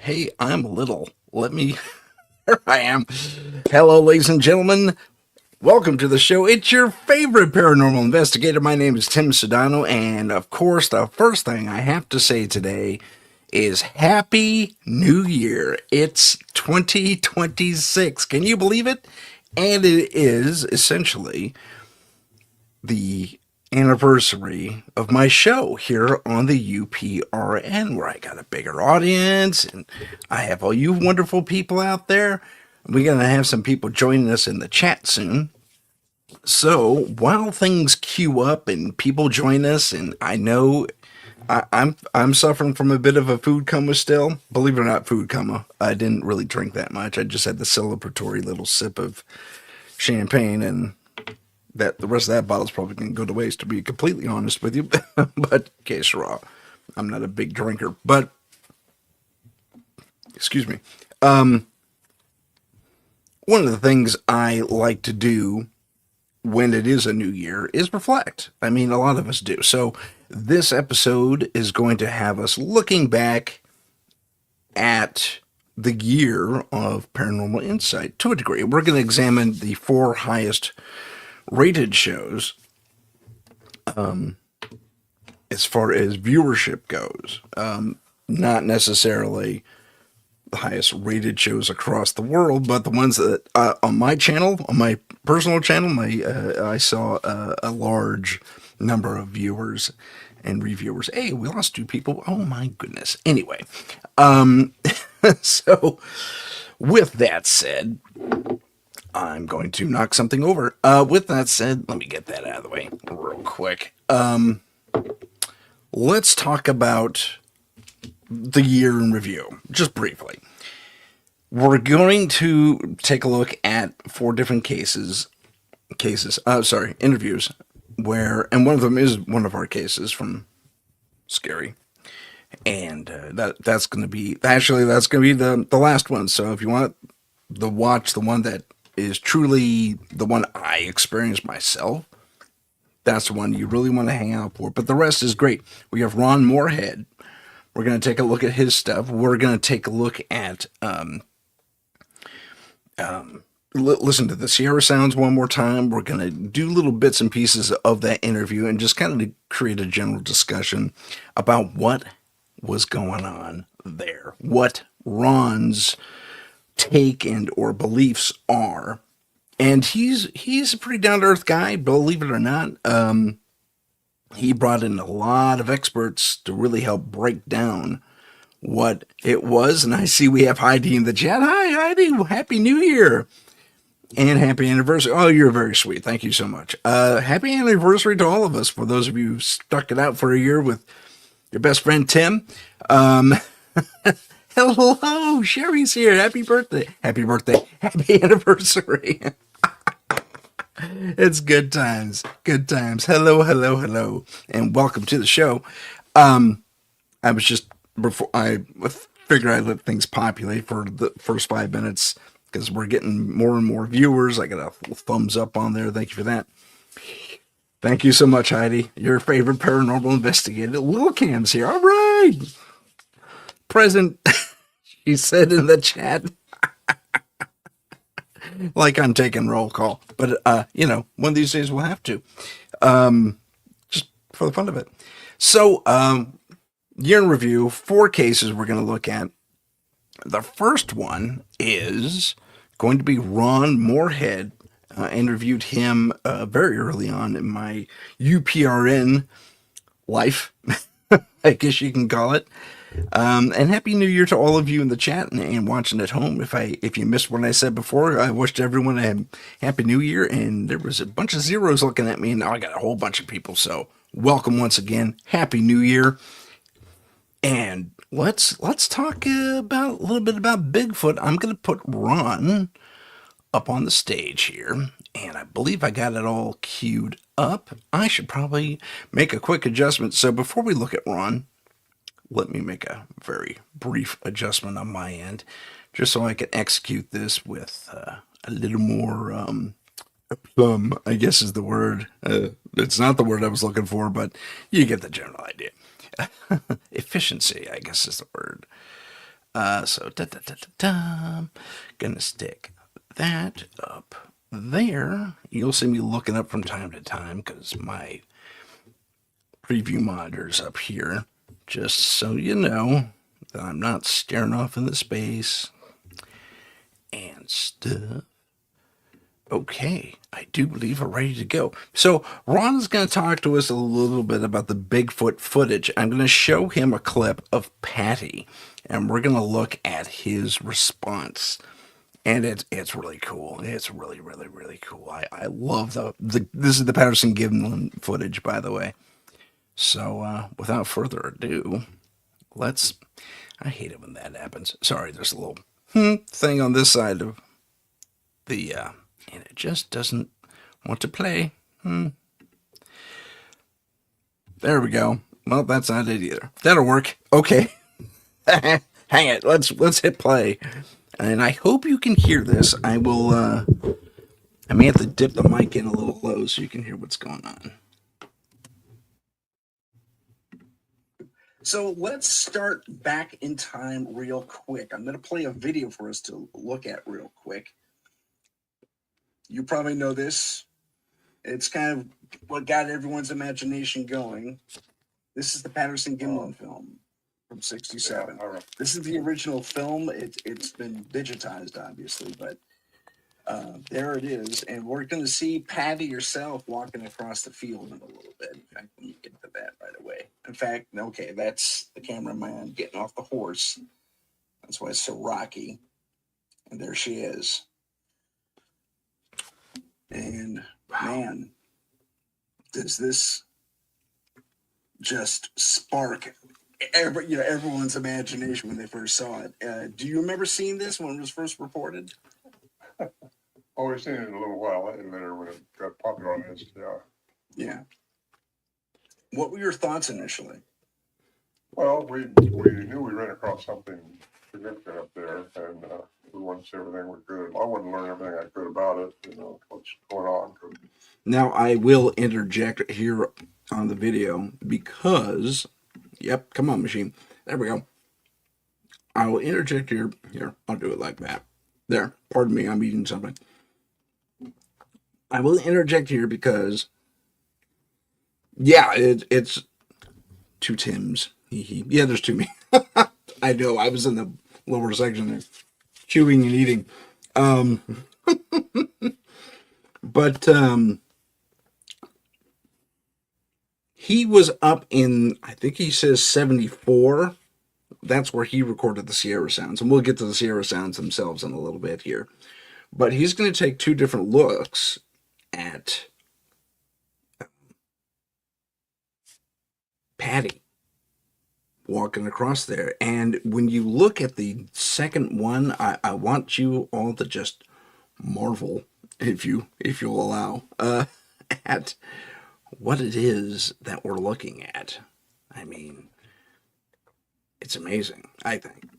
Hey, I'm little. Here I am. Hello, ladies and gentlemen. Welcome to the show. It's your favorite paranormal investigator. My name is Tim Sedano, and of course, the first thing I have to say today is Happy New Year. It's 2026. Can you believe it? And it is essentially the anniversary of my show here on the UPRN, where I got a bigger audience and I have all you wonderful people out there. We're going to have some people joining us in the chat soon. So while things queue up and people join us, and I know I'm suffering from a bit of a food coma still. Believe it or not, food coma. I didn't really drink that much. I just had the celebratory little sip of champagne, and that the rest of that bottle's probably going to go to waste, to be completely honest with you. But case raw, I'm not a big drinker. But excuse me. One of the things I like to do when it is a new year is reflect. I mean, a lot of us do. So this episode is going to have us looking back at the year of paranormal insight to a degree. We're going to examine the four highest rated shows as far as viewership goes. Not necessarily the highest rated shows across the world, but the ones that on my channel, on my personal channel, I saw a large number of viewers and reviewers. Hey, we lost two people. Oh my goodness. Anyway, so with that said, I'm going to knock something over. With that said, let me get that out of the way real quick. Let's talk about the year in review, just briefly. We're going to take a look at four different interviews, and one of them is one of our cases from Scary. And that's going to be the last one. So if you want to watch the one that is truly the one I experienced myself, that's the one you really want to hang out for. But the rest is great. We have Ron Moorhead. We're going to take a look at his stuff. We're going to take a look at listen to the Sierra Sounds one more time. We're going to do little bits and pieces of that interview and just kind of create a general discussion about what was going on there, what Ron's take and or beliefs are. And he's a pretty down to earth guy, believe it or not. He brought in a lot of experts to really help break down what it was. And I see we have Heidi in the chat. Hi, Heidi. Happy New Year. And happy anniversary. Oh, you're very sweet. Thank you so much. Happy anniversary to all of us. For those of you who stuck it out for a year with your best friend, Tim. Hello, Sherry's here. Happy birthday. Happy birthday. Happy anniversary. It's good times. Good times. Hello, hello, hello. And welcome to the show. I was just, before I figured I'd let things populate for the first 5 minutes because we're getting more and more viewers. I got a thumbs up on there. Thank you for that. Thank you so much, Heidi. Your favorite paranormal investigator. Little Cam's here. All right. Present, she said in the chat. Like I'm taking roll call. But, one of these days we'll have to. Just for the fun of it. So, year in review, 4 cases we're going to look at. The first one is going to be Ron Moorhead. I interviewed him very early on in my UPRN life, I guess you can call it. And Happy New Year to all of you in the chat and watching at home. If you missed what I said before, I wished everyone a Happy New Year, and there was a bunch of zeros looking at me, and now I got a whole bunch of people. So welcome once again. Happy New Year. And let's talk about a little bit about Bigfoot. I'm going to put Ron up on the stage here, and I believe I got it all queued up. I should probably make a quick adjustment. So before we look at Ron, let me make a very brief adjustment on my end, just so I can execute this with a little more plum, I guess is the word. It's not the word I was looking for, but you get the general idea. Efficiency, I guess, is the word. So gonna stick that up there. You'll see me looking up from time to time because my preview monitor's up here. Just so you know that I'm not staring off into space and stuff. Okay, I do believe we're ready to go. So, Ron is going to talk to us a little bit about the Bigfoot footage. I'm going to show him a clip of Patty, and we're going to look at his response. And it's really cool. It's really, really, really cool. I love the this is the Patterson Gimlin footage, by the way. So, without further ado, let's. I hate it when that happens. Sorry, there's a little thing on this side of the and it just doesn't want to play. There we go. Well, that's not it either. That'll work. Okay. Hang it. Let's hit play. And I hope you can hear this. I will I may have to dip the mic in a little low so you can hear what's going on. So let's start back in time real quick. I'm going to play a video for us to look at real quick. You probably know this. It's kind of what got everyone's imagination going. This is the Patterson Gimlin film from '67. Yeah, this is the original film. It's been digitized, obviously, but there it is. And we're going to see Patty herself walking across the field in a little bit. In fact, let me get to that right away. In fact, okay, that's the cameraman getting off the horse. That's why it's so rocky. And there she is. And man, does this just spark everyone's imagination when they first saw it. Do you remember seeing this when it was first reported? Oh, we've seen it a little while later when it got popular on this, yeah. Yeah. What were your thoughts initially? Well, we knew we ran across something significant up there, and we wanted to see everything we could. I wanted to learn everything I could about it, what's going on. Now, I will interject here on the video because, yep, come on, machine. There we go. I will interject here. Here, I'll do it like that. There, pardon me, I'm eating something. I will interject here because, yeah, it's two Tims. Yeah, there's two me. I know, I was in the lower section there, chewing and eating. But he was up in, I think he says 74. That's where he recorded the Sierra Sounds. And we'll get to the Sierra Sounds themselves in a little bit here. But he's going to take two different looks at Patty walking across there. And when you look at the second one, I want you all to just marvel, if you'll allow, at what it is that we're looking at. I mean, it's amazing, I think.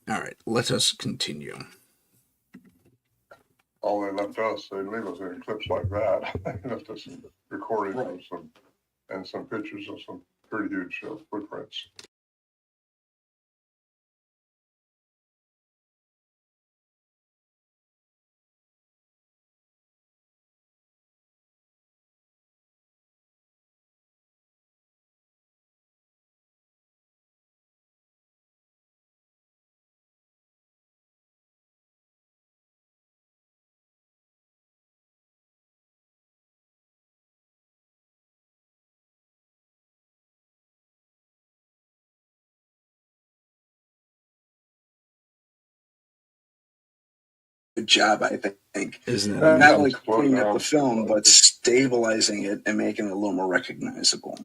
All right, let us continue. All they left us, they leave us in clips like that. They left us recordings of some pictures of some pretty huge footprints. Good job, I think. Isn't it? Not only cleaning up the film, but stabilizing it and making it a little more recognizable.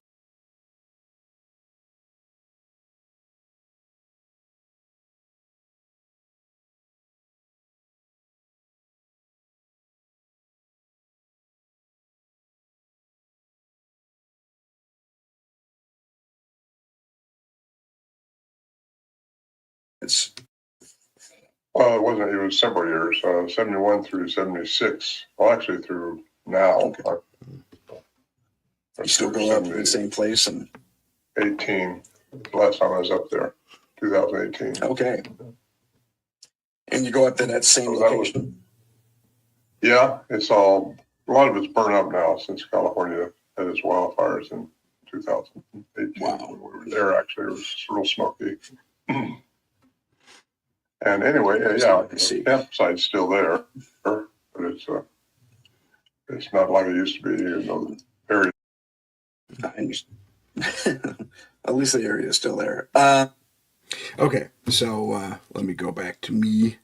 Well, it wasn't. It was several years, 71 through 76. Well, actually through now. Okay. You still go up to the same place? And 18, the last time I was up there. 2018. Okay. And you go up to that same location? Yeah, it's all, a lot of it's burned up now since California had its wildfires in 2018. Wow. When we were there, actually, it was real smoky. And anyway, yeah, the campsite's still there, but it's not like it used to be. The area. At least the area is still there. Okay, so let me go back to me.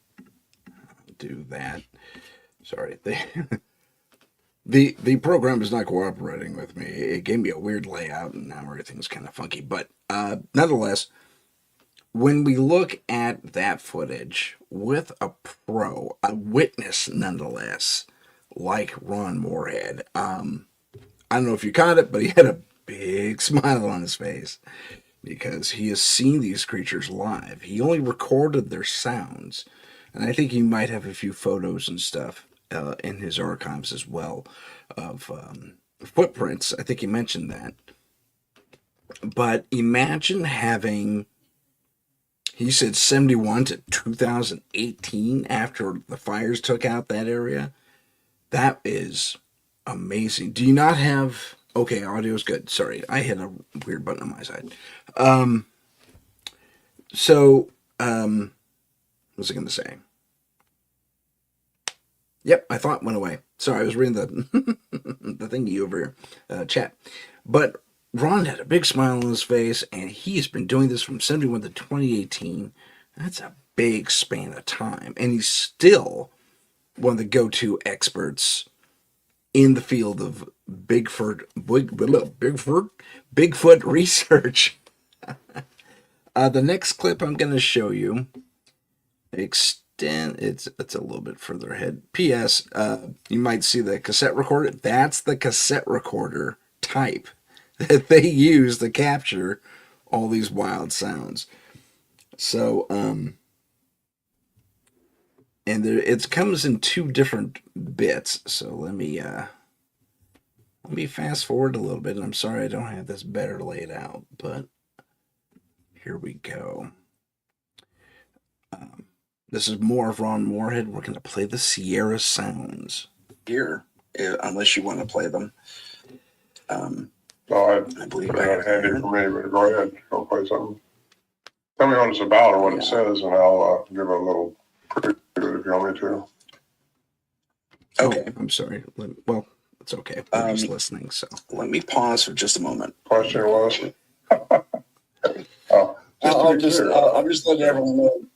Do that. Sorry, the program is not cooperating with me. It gave me a weird layout, and now everything's kind of funky. But nonetheless, when we look at that footage with a pro, a witness nonetheless, like Ron Moorhead, I don't know if you caught it, but he had a big smile on his face because he has seen these creatures live. He only recorded their sounds, and I think he might have a few photos and stuff in his archives as well of footprints. I think he mentioned that. But imagine having, he said 71 to 2018 after the fires took out that area. That is amazing. Do you not have, okay, audio's good. Sorry, I hit a weird button on my side. What was I going to say? Yep, I thought it went away. Sorry, I was reading the the thingy over here, chat. But Ron had a big smile on his face, and he's been doing this from 71 to 2018. That's a big span of time. And he's still one of the go-to experts in the field of Bigfoot research. The next clip I'm going to show you, it's a little bit further ahead. P.S. You might see the cassette recorder. That's the cassette recorder type that they use to capture all these wild sounds. So, and it comes in two different bits. So let me fast forward a little bit. And I'm sorry I don't have this better laid out, but here we go. This is more of Ron Moorhead. We're going to play the Sierra Sounds here, unless you want to play them. No, I believe they're not handy for me, but go ahead. Go play something. Tell me what it's about or what it says, and I'll give a little preview if you want me to. Okay, I'm sorry. Well, it's okay. We're just listening, so let me pause for just a moment. Question was? I'm just letting everyone know.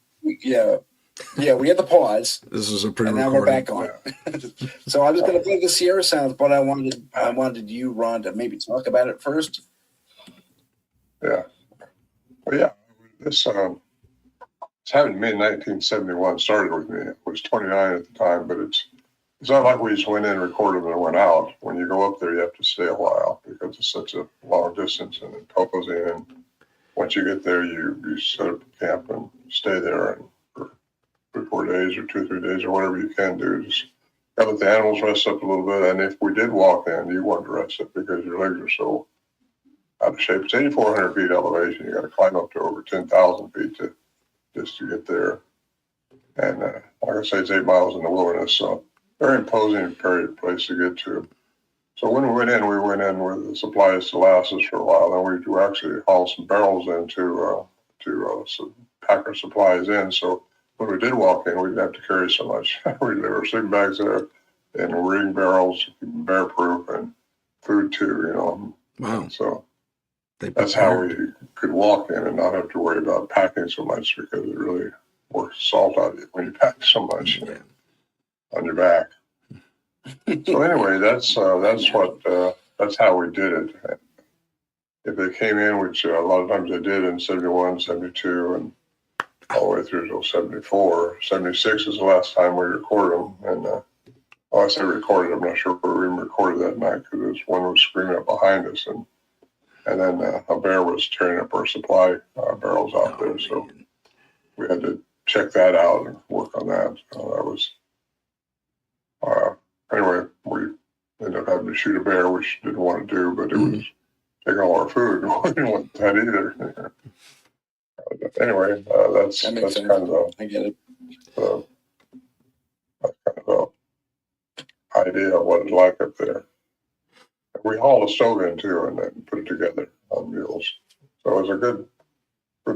Yeah, we had the pause. This is a pre-recording. And now we're back on. So I'm just going to play the Sierra Sounds, but I wanted you, Ron, to maybe talk about it first. Yeah. Well, yeah. This it's happened mid-1971. Started with me. I was 29 at the time, but it's not like we just went in, recorded, and went out. When you go up there, you have to stay a while because it's such a long distance, and it goes in. Once you get there, you set up camp and stay there and for 3 or 4 days or 2 or 3 days or whatever you can do. Just gotta let the animals rest up a little bit. And if we did walk in, you want to rest up because your legs are so out of shape. It's 8,400 feet elevation. You got to climb up to over 10,000 feet just to get there. And like I say, it's 8 miles in the wilderness, so very imposing place to get to. So when we went in with the supplies to last us for a while. Then we actually hauled some barrels in to pack our supplies in. So when we did walk in, we didn't have to carry so much. There were sleeping bags there and reading barrels, bear proof, and food too. Wow. So that's how we could walk in and not have to worry about packing so much because it really works salt out of you when you pack so much on your back. So anyway, that's how we did it. If they came in, which a lot of times they did in 71, 72, and all the way through till 74. 76 is the last time we recorded them. And I say recorded, I'm not sure if we even recorded that night because one was screaming up behind us. And then a bear was tearing up our supply barrels out there. So we had to check that out and work on that. So that was... Anyway, we ended up having to shoot a bear, which didn't want to do, but it was taking all our food. We didn't want that either. Anyway, that's That makes that's sense. kind of I get it. the idea of what it's like up there. We hauled a stove in too, and then put it together on mules. So it was a good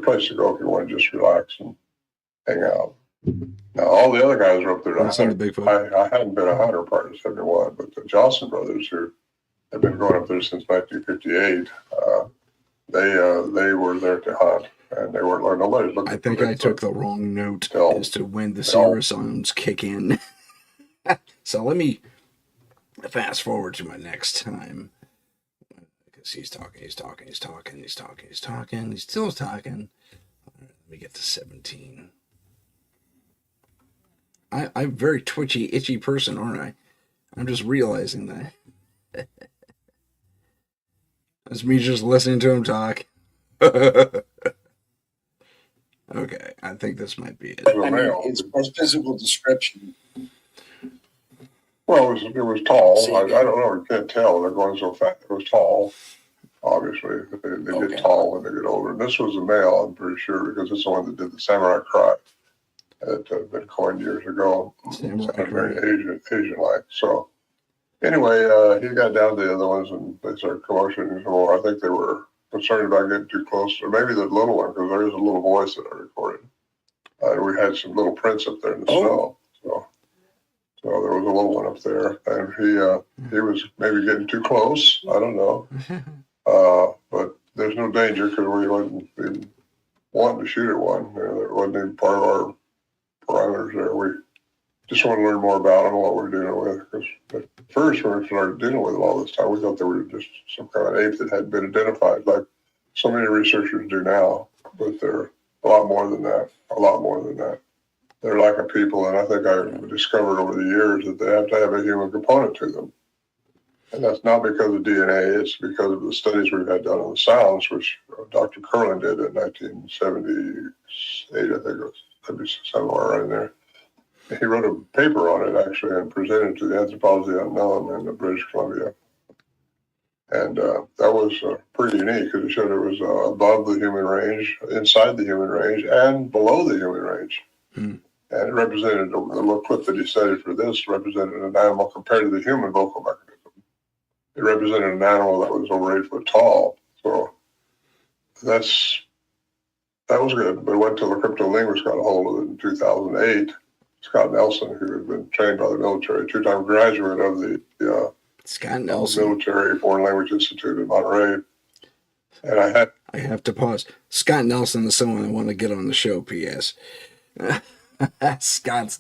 place to go if you want to just relax and hang out. Now all the other guys were up there. Listen to Bigfoot. I hadn't been a hunter prior to '71, but the Johnson brothers, who have been going up there since 1958, they were there to hunt, and they weren't. Nobody's looking. I think I took the wrong note Tell- as to when the tell- Sierra sounds kick in. So let me fast forward to my next time. Because he's talking, he's still talking. Let me get to 17. I'm a very twitchy, itchy person, aren't I? I'm just realizing that. That's me just listening to him talk. Okay, I think this might be it. I mean, it's more physical description. Well, it was tall. I don't know. You can't tell. They're going so fast. It was tall. Obviously, they get tall when they get older. And this was a male, I'm pretty sure, because it's the one that did the samurai cry that had been coined years ago. Sounded very Asian-like. So anyway, he got down to the other ones, and they started commotioning some more. I think they were concerned about getting too close, or maybe the little one, because there is a little voice that I recorded. We had some little prints up there in the snow. So there was a little one up there, and he was maybe getting too close. I don't know. But there's no danger because we wasn't even wanting to shoot at one. That wasn't even part of our parameters there. We just want to learn more about them and what we're dealing with. Because at first, when we started dealing with them all this time, we thought they were just some kind of ape that hadn't been identified, like so many researchers do now. But they're a lot more than that. A lot more than that. They're like a people, and I think I discovered over the years that they have to have a human component to them. And that's not because of DNA, it's because of the studies we've had done on the sounds, which Dr. Curlin did in 1978, I think it was, maybe somewhere around there. He wrote a paper on it, actually, and presented it to the Anthropology Unknown in British Columbia. And that was pretty unique because it showed it was above the human range, inside the human range, and below the human range. And it represented, the little clip that he studied for this represented an animal compared to the human vocal mechanism. It represented an animal that was over 8 foot tall. So that was good. But it went till the cryptolinguist got a hold of it in 2008. Scott Nelson, who had been trained by the military, 2-time graduate of the Scott Nelson Military Foreign Language Institute in Monterey. And I have to pause. Scott Nelson is someone I want to get on the show, P.S. Scott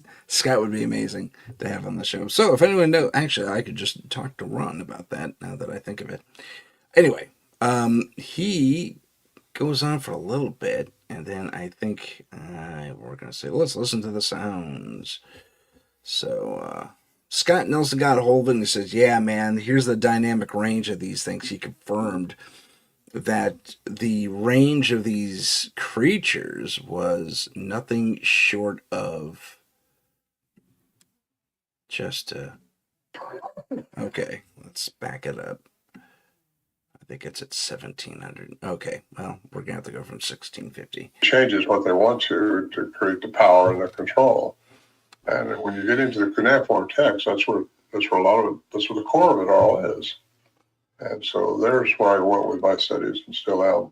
would be amazing to have on the show. So if anyone knows, actually, I could just talk to Ron about that now that I think of it. Anyway, he goes on for a little bit, and then I think we're going to say, let's listen to the sounds. So Scott Nelson got a hold of it, and he says, yeah, man, here's the dynamic range of these things. He confirmed that the range of these creatures was nothing short of just okay, let's back it up. I think it's at 1700. Okay, well, we're gonna have to go from 1650. Changes what they want to create the power and the control. And when you get into the cuneiform text, that's where a lot of it, that's where the core of it all is. And so there's where I went with my studies and still am.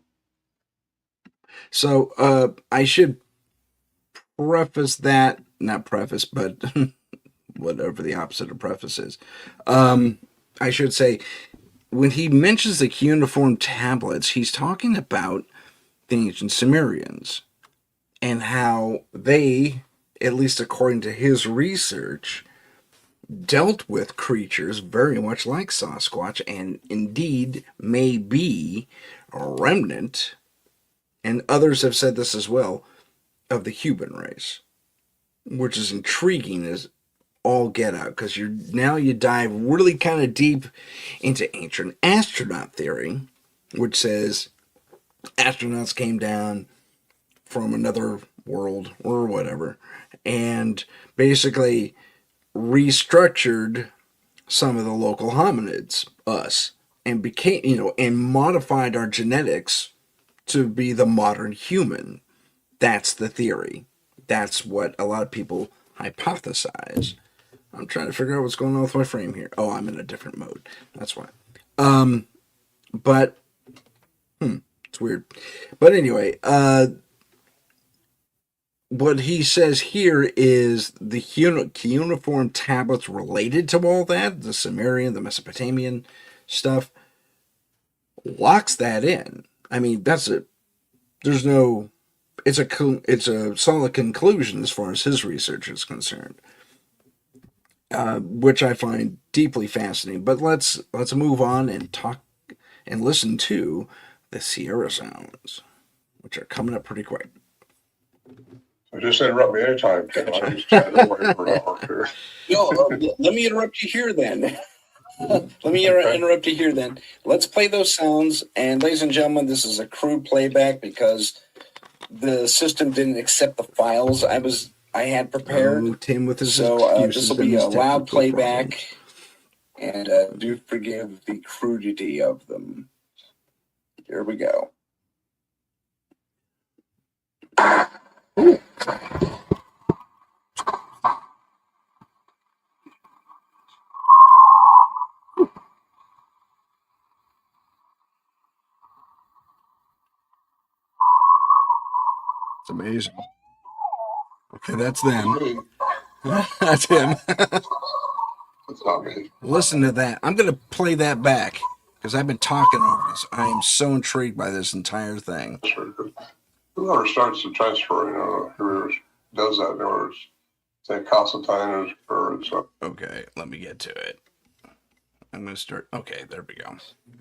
So I should preface that, not preface, but whatever the opposite of preface is. I should say, when he mentions the cuneiform tablets, he's talking about the ancient Sumerians and how they, at least according to his research, dealt with creatures very much like Sasquatch, and indeed may be a remnant, and others have said this as well, of the human race, which is intriguing as all get out, because you dive really kind of deep into ancient astronaut theory, which says astronauts came down from another world or whatever, and basically restructured some of the local hominids, us, and became, and modified our genetics to be the modern human. That's the theory. That's what a lot of people hypothesize. I'm trying to figure out what's going on with my frame here. Oh, I'm in a different mode. That's why. But it's weird. But anyway, what he says here is the cuneiform tablets related to all that, the Sumerian, the Mesopotamian stuff, locks that in. I mean, that's it. There's no. It's a solid conclusion as far as his research is concerned, which I find deeply fascinating. But let's move on and talk and listen to the Sierra sounds, which are coming up pretty quick. So just interrupt me anytime, Tim. I'm just chatting away for an hour here. No, let me interrupt you here then. Let me interrupt you here then. Let's play those sounds. And ladies and gentlemen, this is a crude playback because the system didn't accept the files I had prepared. Oh, Tim with his so this will be a loud technical playback, and do forgive the crudity of them. Here we go. It's amazing. Okay, that's them. Me. That's him. It's not me. Listen to that. I'm going to play that back because I've been talking over this. I am so intrigued by this entire thing. Whoever starts the transfer, whoever does that, whoever say Constantine or so. Okay, let me get to it. I'm going to start. Okay, there we go.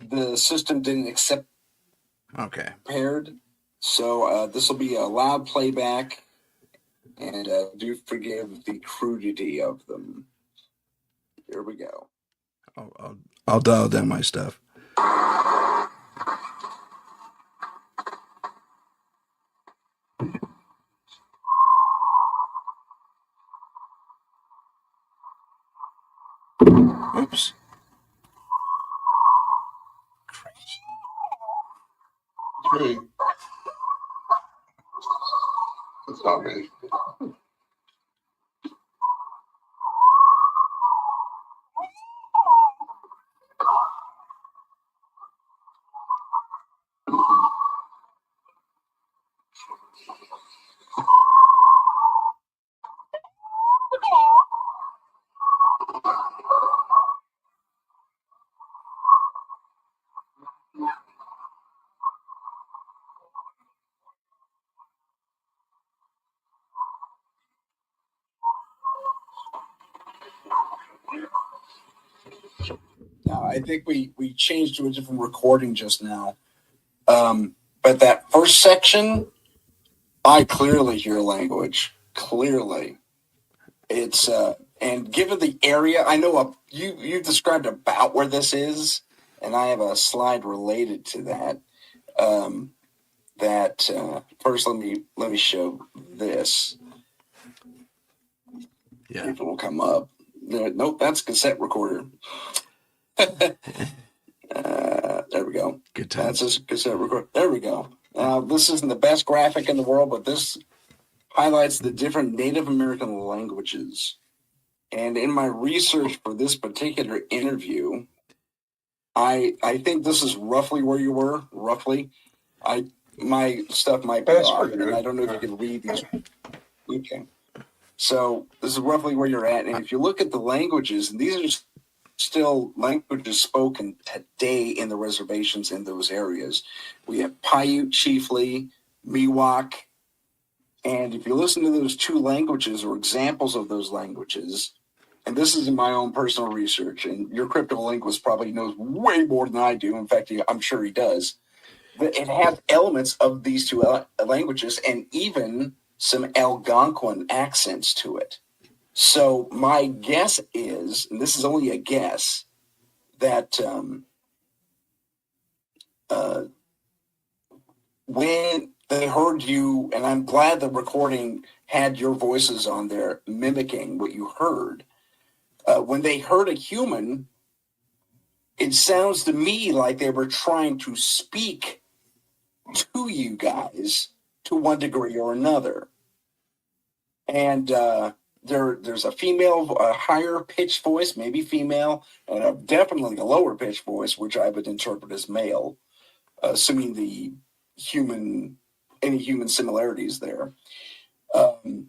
The system didn't accept Okay. prepared, so this will be a loud playback, and do forgive the crudity of them. Here we go. I'll dial down my stuff. Oops. It's me. It's not me. Now, I think we changed to a different recording just now. But that first section, I clearly hear language. Clearly. It's and given the area, I know you described about where this is, and I have a slide related to that. First, let me show this. Yeah. If it will come up. Nope, that's cassette recorder. There we go. Good times. That's a cassette recorder. There we go. Now, this isn't the best graphic in the world, but this highlights the different Native American languages. And in my research for this particular interview, I think this is roughly where you were. Roughly, my stuff might be off, and I don't know if you can read these. Okay, so this is roughly where you're at, and if you look at the languages, and these are still languages spoken today in the reservations in those areas. We have Paiute chiefly, Miwok, and if you listen to those two languages or examples of those languages, and this is in my own personal research, and your cryptolinguist probably knows way more than I do. In fact, I'm sure he does. It has elements of these two languages and even some Algonquin accents to it. So my guess is, and this is only a guess, that when they heard you, and I'm glad the recording had your voices on there mimicking what you heard, when they heard a human, it sounds to me like they were trying to speak to you guys to one degree or another. And there's a female, a higher pitched voice, maybe female, and definitely a lower pitched voice, which I would interpret as male, assuming any human similarities there. And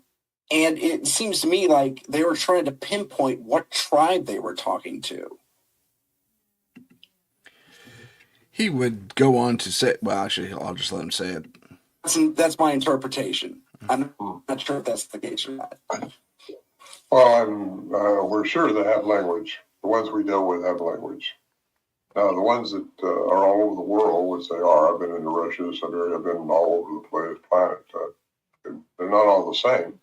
it seems to me like they were trying to pinpoint what tribe they were talking to. He would go on to say, well, actually, I'll just let him say it. That's my interpretation. I'm not sure if that's the case or not. Well, we're sure they have language. The ones we deal with have language. Now, the ones that are all over the world, which they are, I've been into Russia, Siberia, I've been all over the planet. They're not all the same.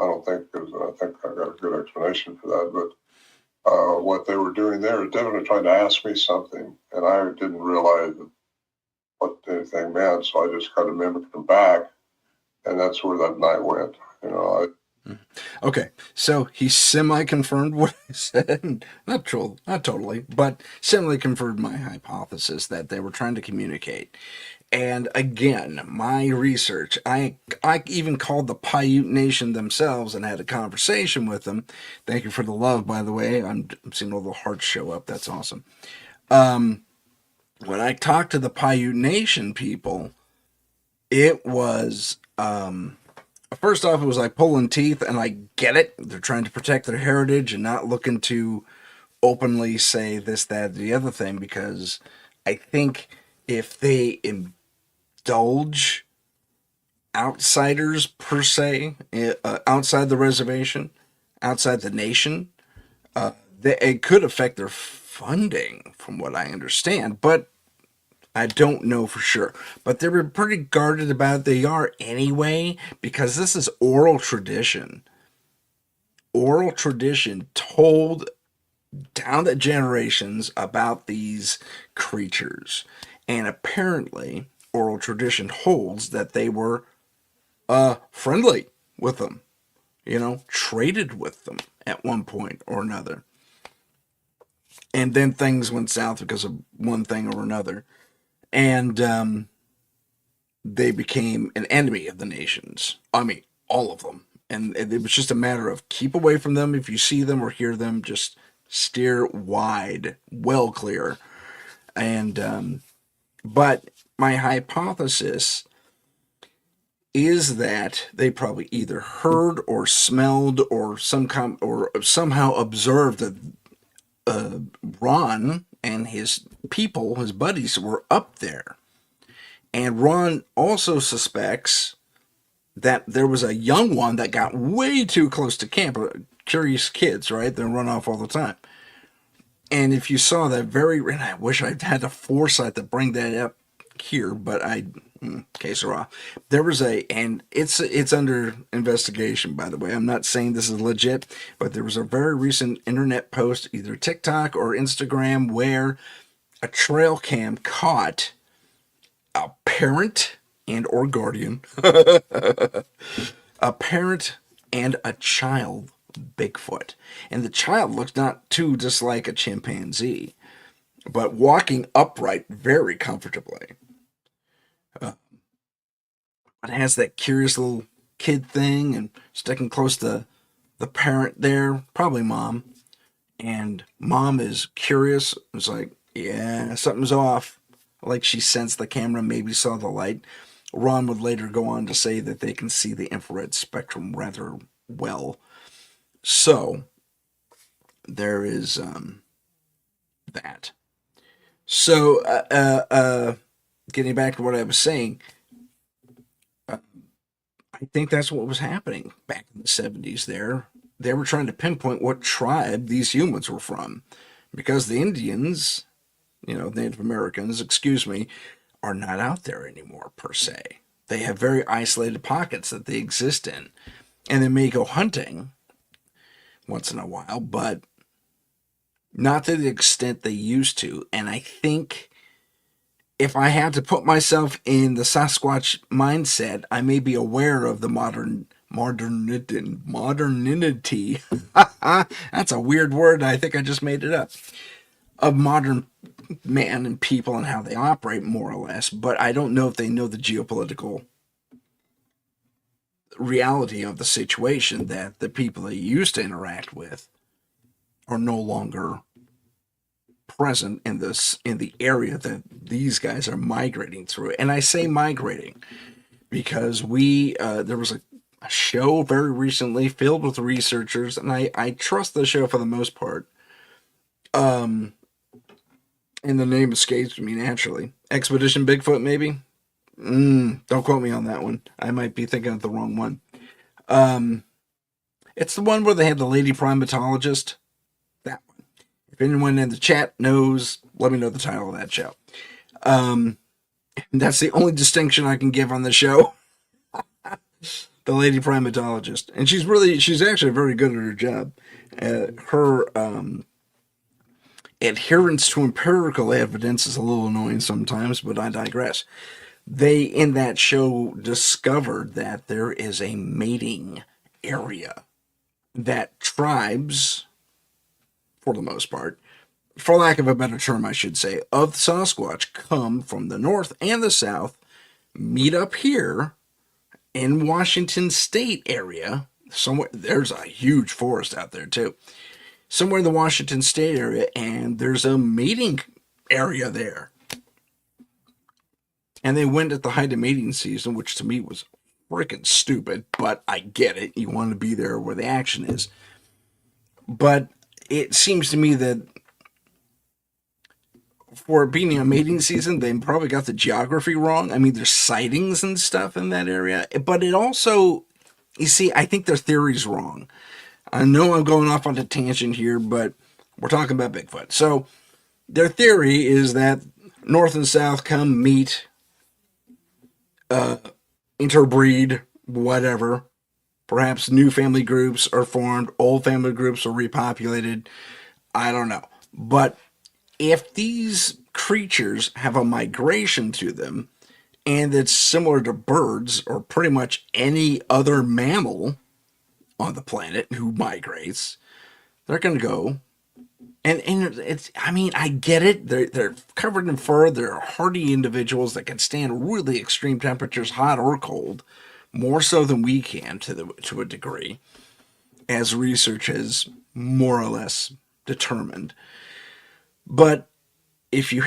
I don't think, because I think I got a good explanation for that. But what they were doing there is definitely trying to ask me something, and I didn't realize what anything meant, so I just kind of mimicked them back, and that's where that night went. Okay, so he semi-confirmed what I said. Not totally, but semi-confirmed my hypothesis that they were trying to communicate. And again, my research, I even called the Paiute Nation themselves and had a conversation with them. Thank you for the love, by the way. I'm seeing all the hearts show up. That's awesome. When I talked to the Paiute Nation people, it was... first off, it was like pulling teeth, and I get it. They're trying to protect their heritage and not looking to openly say this, that, the other thing, because I think if they indulge outsiders, per se, outside the reservation, outside the nation, it could affect their funding, from what I understand. But I don't know for sure, but they were pretty guarded about it. They are anyway, because this is oral tradition. Oral tradition told down the generations about these creatures. And apparently, oral tradition holds that they were friendly with them, traded with them at one point or another. And then things went south because of one thing or another. And they became an enemy of the nations. I mean, all of them. And it was just a matter of keep away from them. If you see them or hear them, just steer wide, well clear. And but my hypothesis is that they probably either heard or smelled or somehow observed that Ron and his people, his buddies, were up there. And Ron also suspects that there was a young one that got way too close to camp. Curious kids, right? They run off all the time. And if you saw that and I wish I had the foresight to bring that up here, but okay, so there was and it's under investigation, by the way. I'm not saying this is legit, but there was a very recent internet post, either TikTok or Instagram, where a trail cam caught a parent and or guardian, a parent and a child Bigfoot. And the child looks not too just like a chimpanzee, but walking upright very comfortably. It has that curious little kid thing and sticking close to the parent there, probably mom. And mom is curious. It's like, yeah, something's off. Like she sensed the camera, maybe saw the light. Ron would later go on to say that they can see the infrared spectrum rather well. So there is that. So getting back to what I was saying, I think that's what was happening back in the 70s there. They were trying to pinpoint what tribe these humans were from, because the Indians, Native Americans, are not out there anymore, per se. They have very isolated pockets that they exist in. And they may go hunting once in a while, but not to the extent they used to. And I think if I had to put myself in the Sasquatch mindset, I may be aware of the modernity. That's a weird word. I think I just made it up. Of modern man and people and how they operate, more or less. But I don't know if they know the geopolitical reality of the situation that the people they used to interact with are no longer present in the area that these guys are migrating through. And I say migrating because there was a show very recently filled with researchers, and I trust the show for the most part. And the name escapes me naturally. Expedition Bigfoot, maybe? Don't quote me on that one. I might be thinking of the wrong one. It's the one where they had the lady primatologist. That one. If anyone in the chat knows, let me know the title of that show. That's the only distinction I can give on the show. The lady primatologist. And she's actually very good at her job. Her adherence to empirical evidence is a little annoying sometimes, but I digress. They, in that show, discovered that there is a mating area that tribes, for the most part, for lack of a better term, I should say, of Sasquatch come from the north and the south, meet up here in Washington State area. Somewhere there's a huge forest out there too. Somewhere in the Washington State area, and there's a mating area there. And they went at the height of mating season, which to me was freaking stupid, but I get it. You want to be there where the action is. But it seems to me that for being a mating season, they probably got the geography wrong. I mean, there's sightings and stuff in that area, but it also, you see, I think their theory's wrong. I know I'm going off on a tangent here, but we're talking about Bigfoot. So their theory is that North and South come meet, interbreed, whatever. Perhaps new family groups are formed, old family groups are repopulated. I don't know. But if these creatures have a migration to them, and it's similar to birds or pretty much any other mammal on the planet who migrates, they're going to go. And it's, I mean, I get it. They're covered in fur. They're hardy individuals that can stand really extreme temperatures, hot or cold, more so than we can to a degree, as research has more or less determined. But if you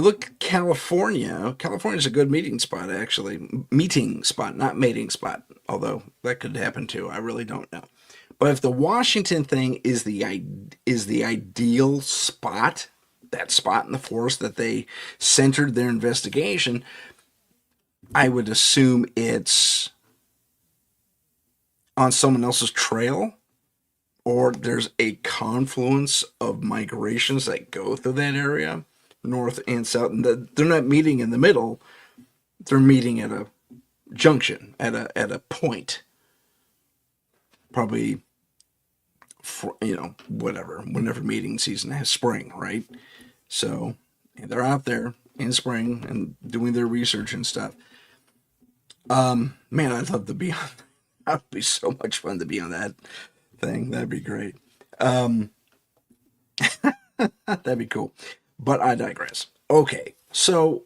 look at California's a good meeting spot, actually. Meeting spot, not mating spot, although that could happen too. I really don't know. But if the Washington thing is the ideal spot, that spot in the forest that they centered their investigation, I would assume it's on someone else's trail, or there's a confluence of migrations that go through that area, north and south. And they're not meeting in the middle. They're meeting at a junction, at a point. Probably, whenever meeting season has spring, right? So they're out there in spring and doing their research and stuff. Man, I'd love to be on. That would be so much fun to be on that thing. That'd be great. That'd be cool. But I digress. Okay, so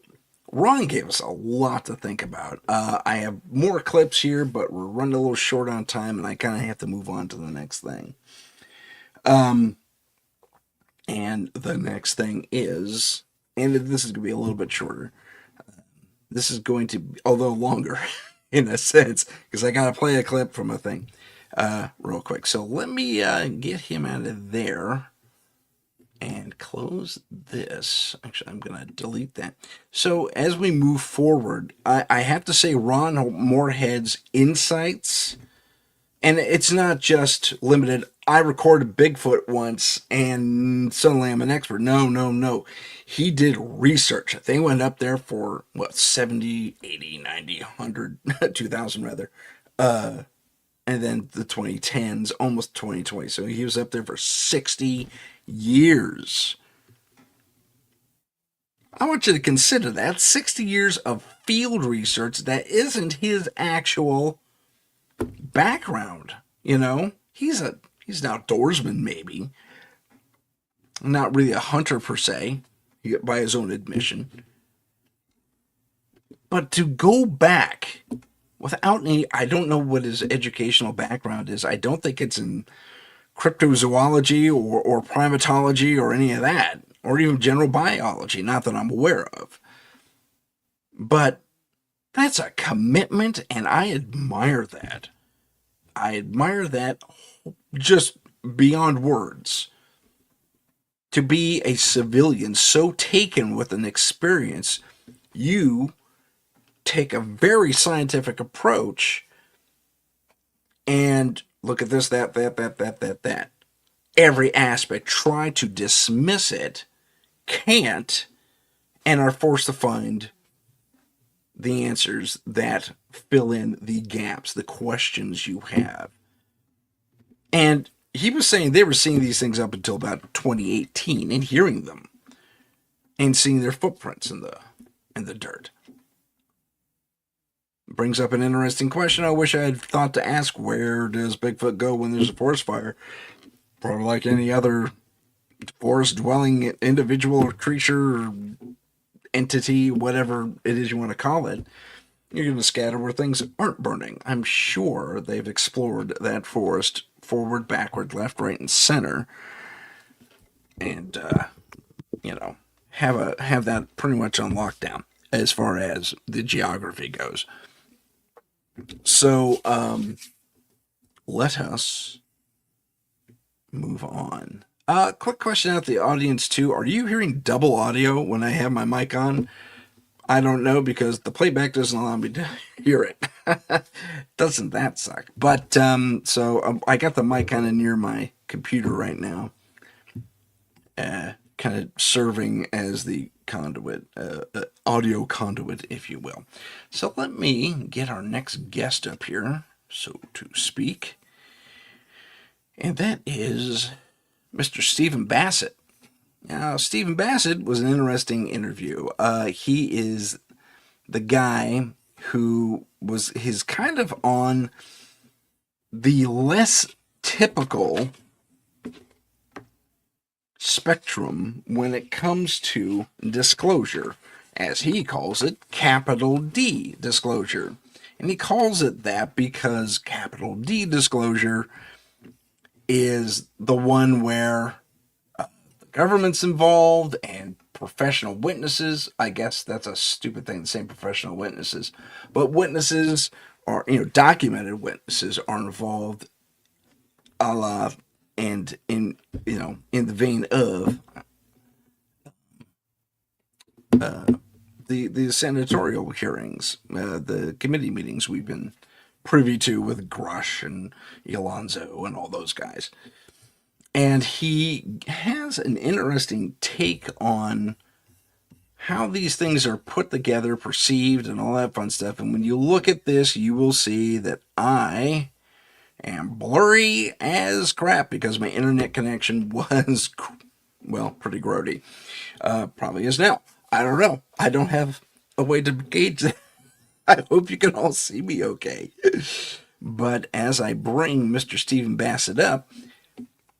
Ron gave us a lot to think about. I have more clips here, but we're running a little short on time, and I kind of have to move on to the next thing. And the next thing is, and this is going to be a little bit shorter. This is going to be, although longer in a sense, because I got to play a clip from a thing real quick. So let me get him out of there and close this. Actually, I'm going to delete that. So as we move forward, I have to say Ron Moorhead's insights, and it's not just limited, I recorded Bigfoot once and suddenly I'm an expert. No. He did research. They went up there for, 70, 80, 90, 100, 2000 rather. And then the 2010s, almost 2020. So he was up there for 60 years. I want you to consider that. 60 years of field research that isn't his actual background. He's an outdoorsman, maybe. Not really a hunter per se, by his own admission. But to go back without any, I don't know what his educational background is. I don't think it's in cryptozoology or primatology or any of that, or even general biology, not that I'm aware of. But that's a commitment, and I admire that. I admire that just beyond words. To be a civilian so taken with an experience, you take a very scientific approach and look at this, that. Every aspect, try to dismiss it, can't, and are forced to find the answers that fill in the gaps, the questions you have. And he was saying they were seeing these things up until about 2018 and hearing them and seeing their footprints in the dirt. Brings up an interesting question. I wish I had thought to ask, where does Bigfoot go when there's a forest fire? Probably like any other forest dwelling individual or creature or entity, whatever it is you want to call it, you're going to scatter where things aren't burning. I'm sure they've explored that forest forward, backward, left, right, and center, and have that pretty much on lockdown as far as the geography goes. So let us move on. Quick question out the audience too. Are you hearing double audio when I have my mic on? I don't know because the playback doesn't allow me to hear it. Doesn't that suck? But I got the mic kind of near my computer right now, kind of serving as the conduit, audio conduit, if you will. So let me get our next guest up here, so to speak, and that is Mr. Stephen Bassett. Now, Stephen Bassett was an interesting interview. He is the guy who he's kind of on the less typical spectrum when it comes to disclosure, as he calls it, capital D disclosure. And he calls it that because capital D disclosure is the one where the government's involved and professional witnesses. I guess that's a stupid thing to say, professional witnesses, but witnesses are, documented witnesses are involved, a la, and in the vein of the senatorial hearings, the committee meetings we've been privy to with Grush and Alonzo and all those guys. And he has an interesting take on how these things are put together, perceived, and all that fun stuff. And when you look at this, you will see that I am blurry as crap because my internet connection was, pretty grody. Probably is now. I don't know. I don't have a way to gauge that. I hope you can all see me okay. But as I bring Mr. Stephen Bassett up,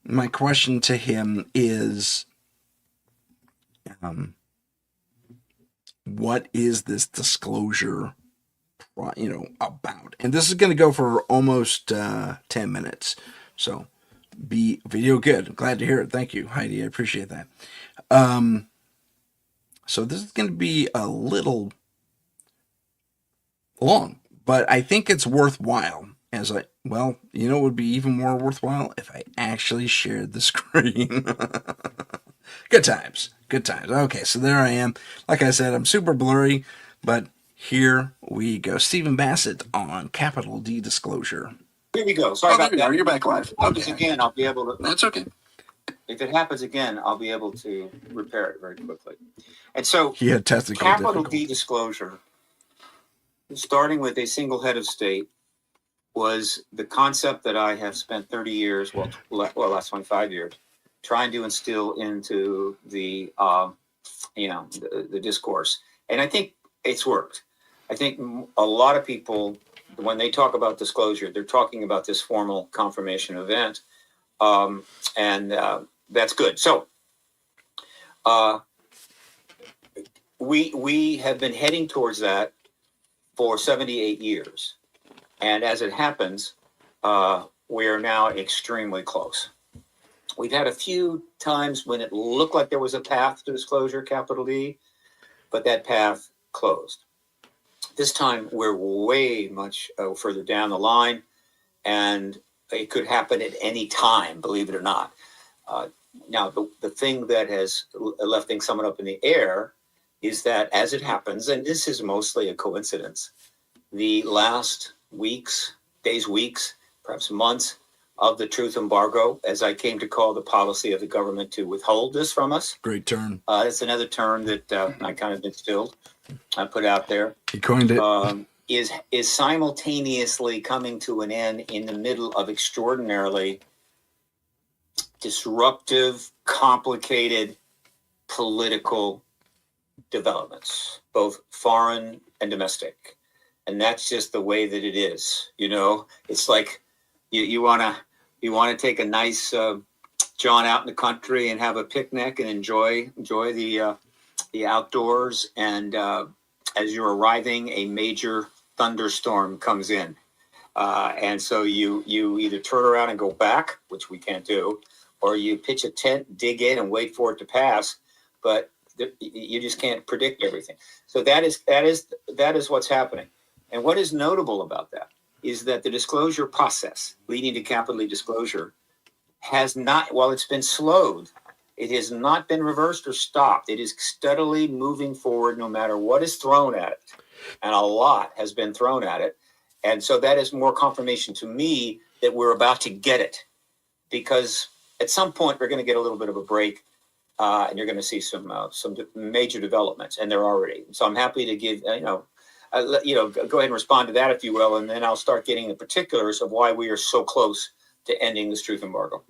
my question to him is, what is this disclosure, about? And this is going to go for almost 10 minutes. So be video good. I'm glad to hear it. Thank you, Heidi. I appreciate that. So this is going to be a little long, but I think it's worthwhile. It would be even more worthwhile if I actually shared the screen. Good times. Okay, so there I am. Like I said, I'm super blurry, but here we go. Stephen Bassett on capital D disclosure. Here we go. Sorry about that. You're back live. Okay. Again, I'll be able to. That's okay. If it happens again, I'll be able to repair it very quickly. And so, he had technical capital D disclosure, starting with a single head of state, was the concept that I have spent 30 years, last 25 years, trying to instill into the discourse. And I think it's worked. I think a lot of people, when they talk about disclosure, they're talking about this formal confirmation event. And that's good. So we have been heading towards that for 78 years. And as it happens, we are now extremely close. We've had a few times when it looked like there was a path to disclosure, capital D, but that path closed. This time we're way much further down the line, and it could happen at any time, believe it or not. Now, the thing that has left things somewhat up in the air is that as it happens, and this is mostly a coincidence, the last weeks, days, weeks, perhaps months of the truth embargo, as I came to call the policy of the government to withhold this from us. Great term. It's another term that I kind of instilled, I put out there. He coined it. Is simultaneously coming to an end in the middle of extraordinarily disruptive, complicated political developments, both foreign and domestic. And that's just the way that it is. You know, it's like you want to take a nice jaunt out in the country and have a picnic and enjoy the outdoors. And as you're arriving, a major thunderstorm comes in. And so you either turn around and go back, which we can't do, or you pitch a tent, dig in, and wait for it to pass. But you just can't predict everything. So that is what's happening. And what is notable about that is that the disclosure process leading to capital E disclosure has not, while it's been slowed, it has not been reversed or stopped. It is steadily moving forward no matter what is thrown at it. And a lot has been thrown at it. And so that is more confirmation to me that we're about to get it. Because at some point we're going to get a little bit of a break, and you're going to see some major developments, and they're already. So I'm happy to give, go ahead and respond to that, if you will, and then I'll start getting the particulars of why we are so close to ending this truth embargo.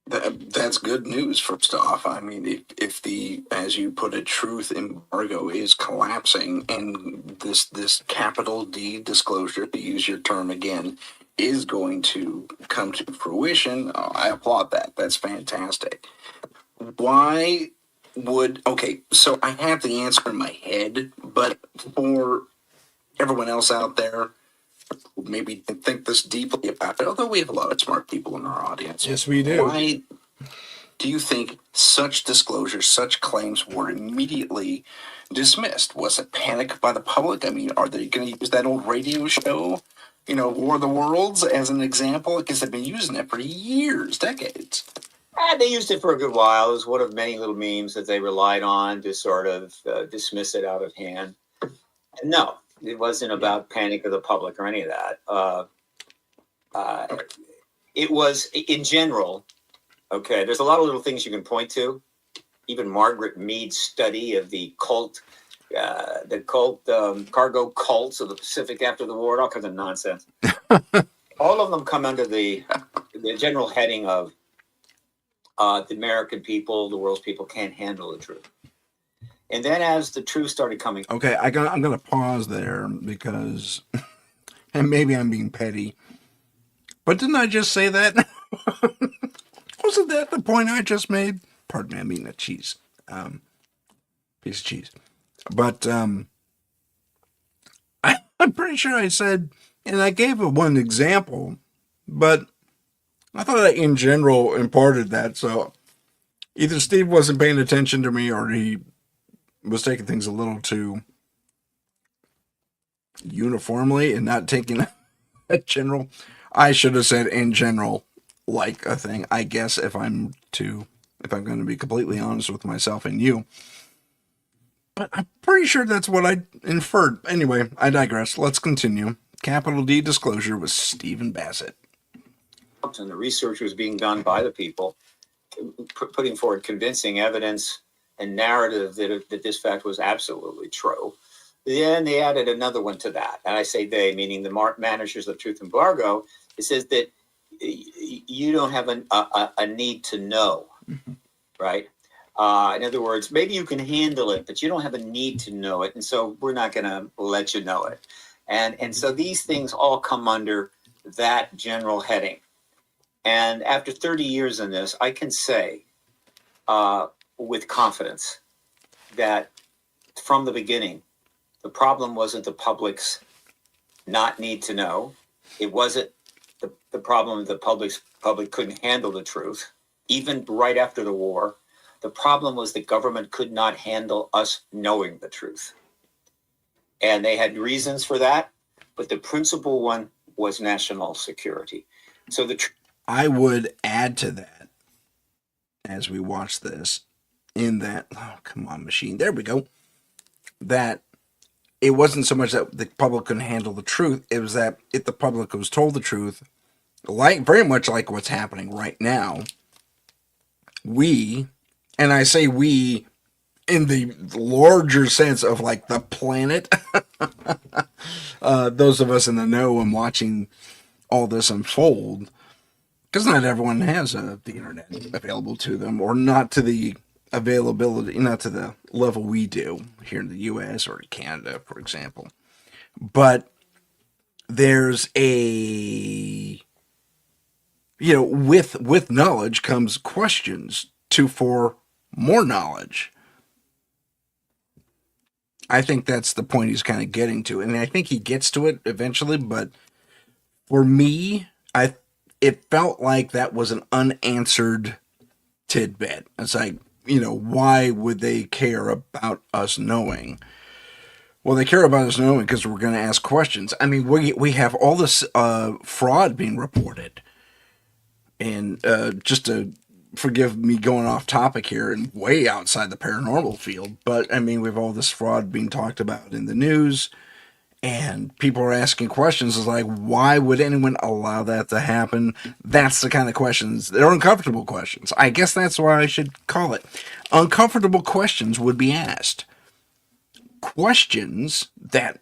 That's good news, first off. I mean, if the, as you put it, truth embargo is collapsing and this capital D disclosure, to use your term again, is going to come to fruition, I applaud that. That's fantastic. Why would, okay, so I have the answer in my head, but for everyone else out there who maybe think this deeply about it, although we have a lot of smart people in our audience. Yes, we do. Why do you think such disclosures, such claims were immediately dismissed? Was it panic by the public? I mean, are they going to use that old radio show, War of the Worlds, as an example? Because they've been using it for years, decades. They used it for a good while. It was one of many little memes that they relied on to sort of dismiss it out of hand. No, it wasn't about panic of the public or any of that. It was, in general, okay, there's a lot of little things you can point to. Even Margaret Mead's study of the cargo cults of the Pacific after the war, all kinds of nonsense. All of them come under the general heading of the American people, the world's people can't handle the truth. And then as the truth started coming... Okay, I'm going to pause there because, and maybe I'm being petty, but didn't I just say that? Wasn't that the point I just made? Pardon me, I'm eating a cheese. Piece of cheese. But I'm pretty sure I said, and I gave one example, but I thought I in general imparted that. So either Steve wasn't paying attention to me or he was taking things a little too uniformly and not taking a general. I should have said in general, like a thing, I guess, if I'm going to be completely honest with myself and you. But I'm pretty sure that's what I inferred. Anyway, I digress. Let's continue. Capital D disclosure with Stephen Bassett. And the research was being done by the people, putting forward convincing evidence and narrative that this fact was absolutely true. Then they added another one to that. And I say they, meaning the managers of Truth Embargo. It says that you don't have a need to know, right? In other words, maybe you can handle it, but you don't have a need to know it. And so we're not going to let you know it. And so these things all come under that general heading. And after 30 years in this, I can say with confidence that from the beginning, the problem wasn't the public's not need to know. It wasn't the problem the public couldn't handle the truth. Even right after the war, the problem was the government could not handle us knowing the truth. And they had reasons for that, but the principal one was national security. So I would add to that as we watch this, in that, oh, come on, machine, there we go, that it wasn't so much that the public couldn't handle the truth, it was that if the public was told the truth, like very much like what's happening right now, we, and I say we in the larger sense of like the planet, those of us in the know and watching all this unfold, because not everyone has the internet available to them, or not to the availability, not to the level we do here in the US or Canada, for example. But there's a, with knowledge comes questions for more knowledge. I think that's the point he's kind of getting to, and I think he gets to it eventually. But for me, it felt like that was an unanswered tidbit. It's like, why would they care about us knowing? Well, they care about us knowing because we're going to ask questions. I mean, we have all this fraud being reported, and just to forgive me going off topic here and way outside the paranormal field, but I mean, we've all this fraud being talked about in the news, and people are asking questions. It's like, why would anyone allow that to happen? That's the kind of questions. They're uncomfortable questions. I guess that's why I should call it. Uncomfortable questions would be asked. Questions that,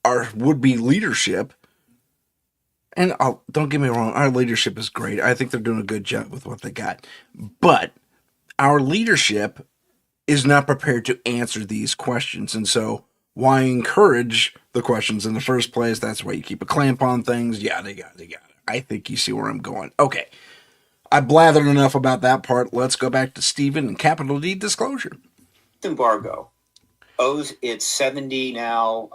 are would be leadership. And don't get me wrong, our leadership is great. I think they're doing a good job with what they got. But our leadership is not prepared to answer these questions. And so why encourage the questions in the first place? That's why you keep a clamp on things. Yada, yada, yada. I think you see where I'm going. Okay. I blathered enough about that part. Let's go back to Stephen and capital D disclosure. embargo owes its 70 now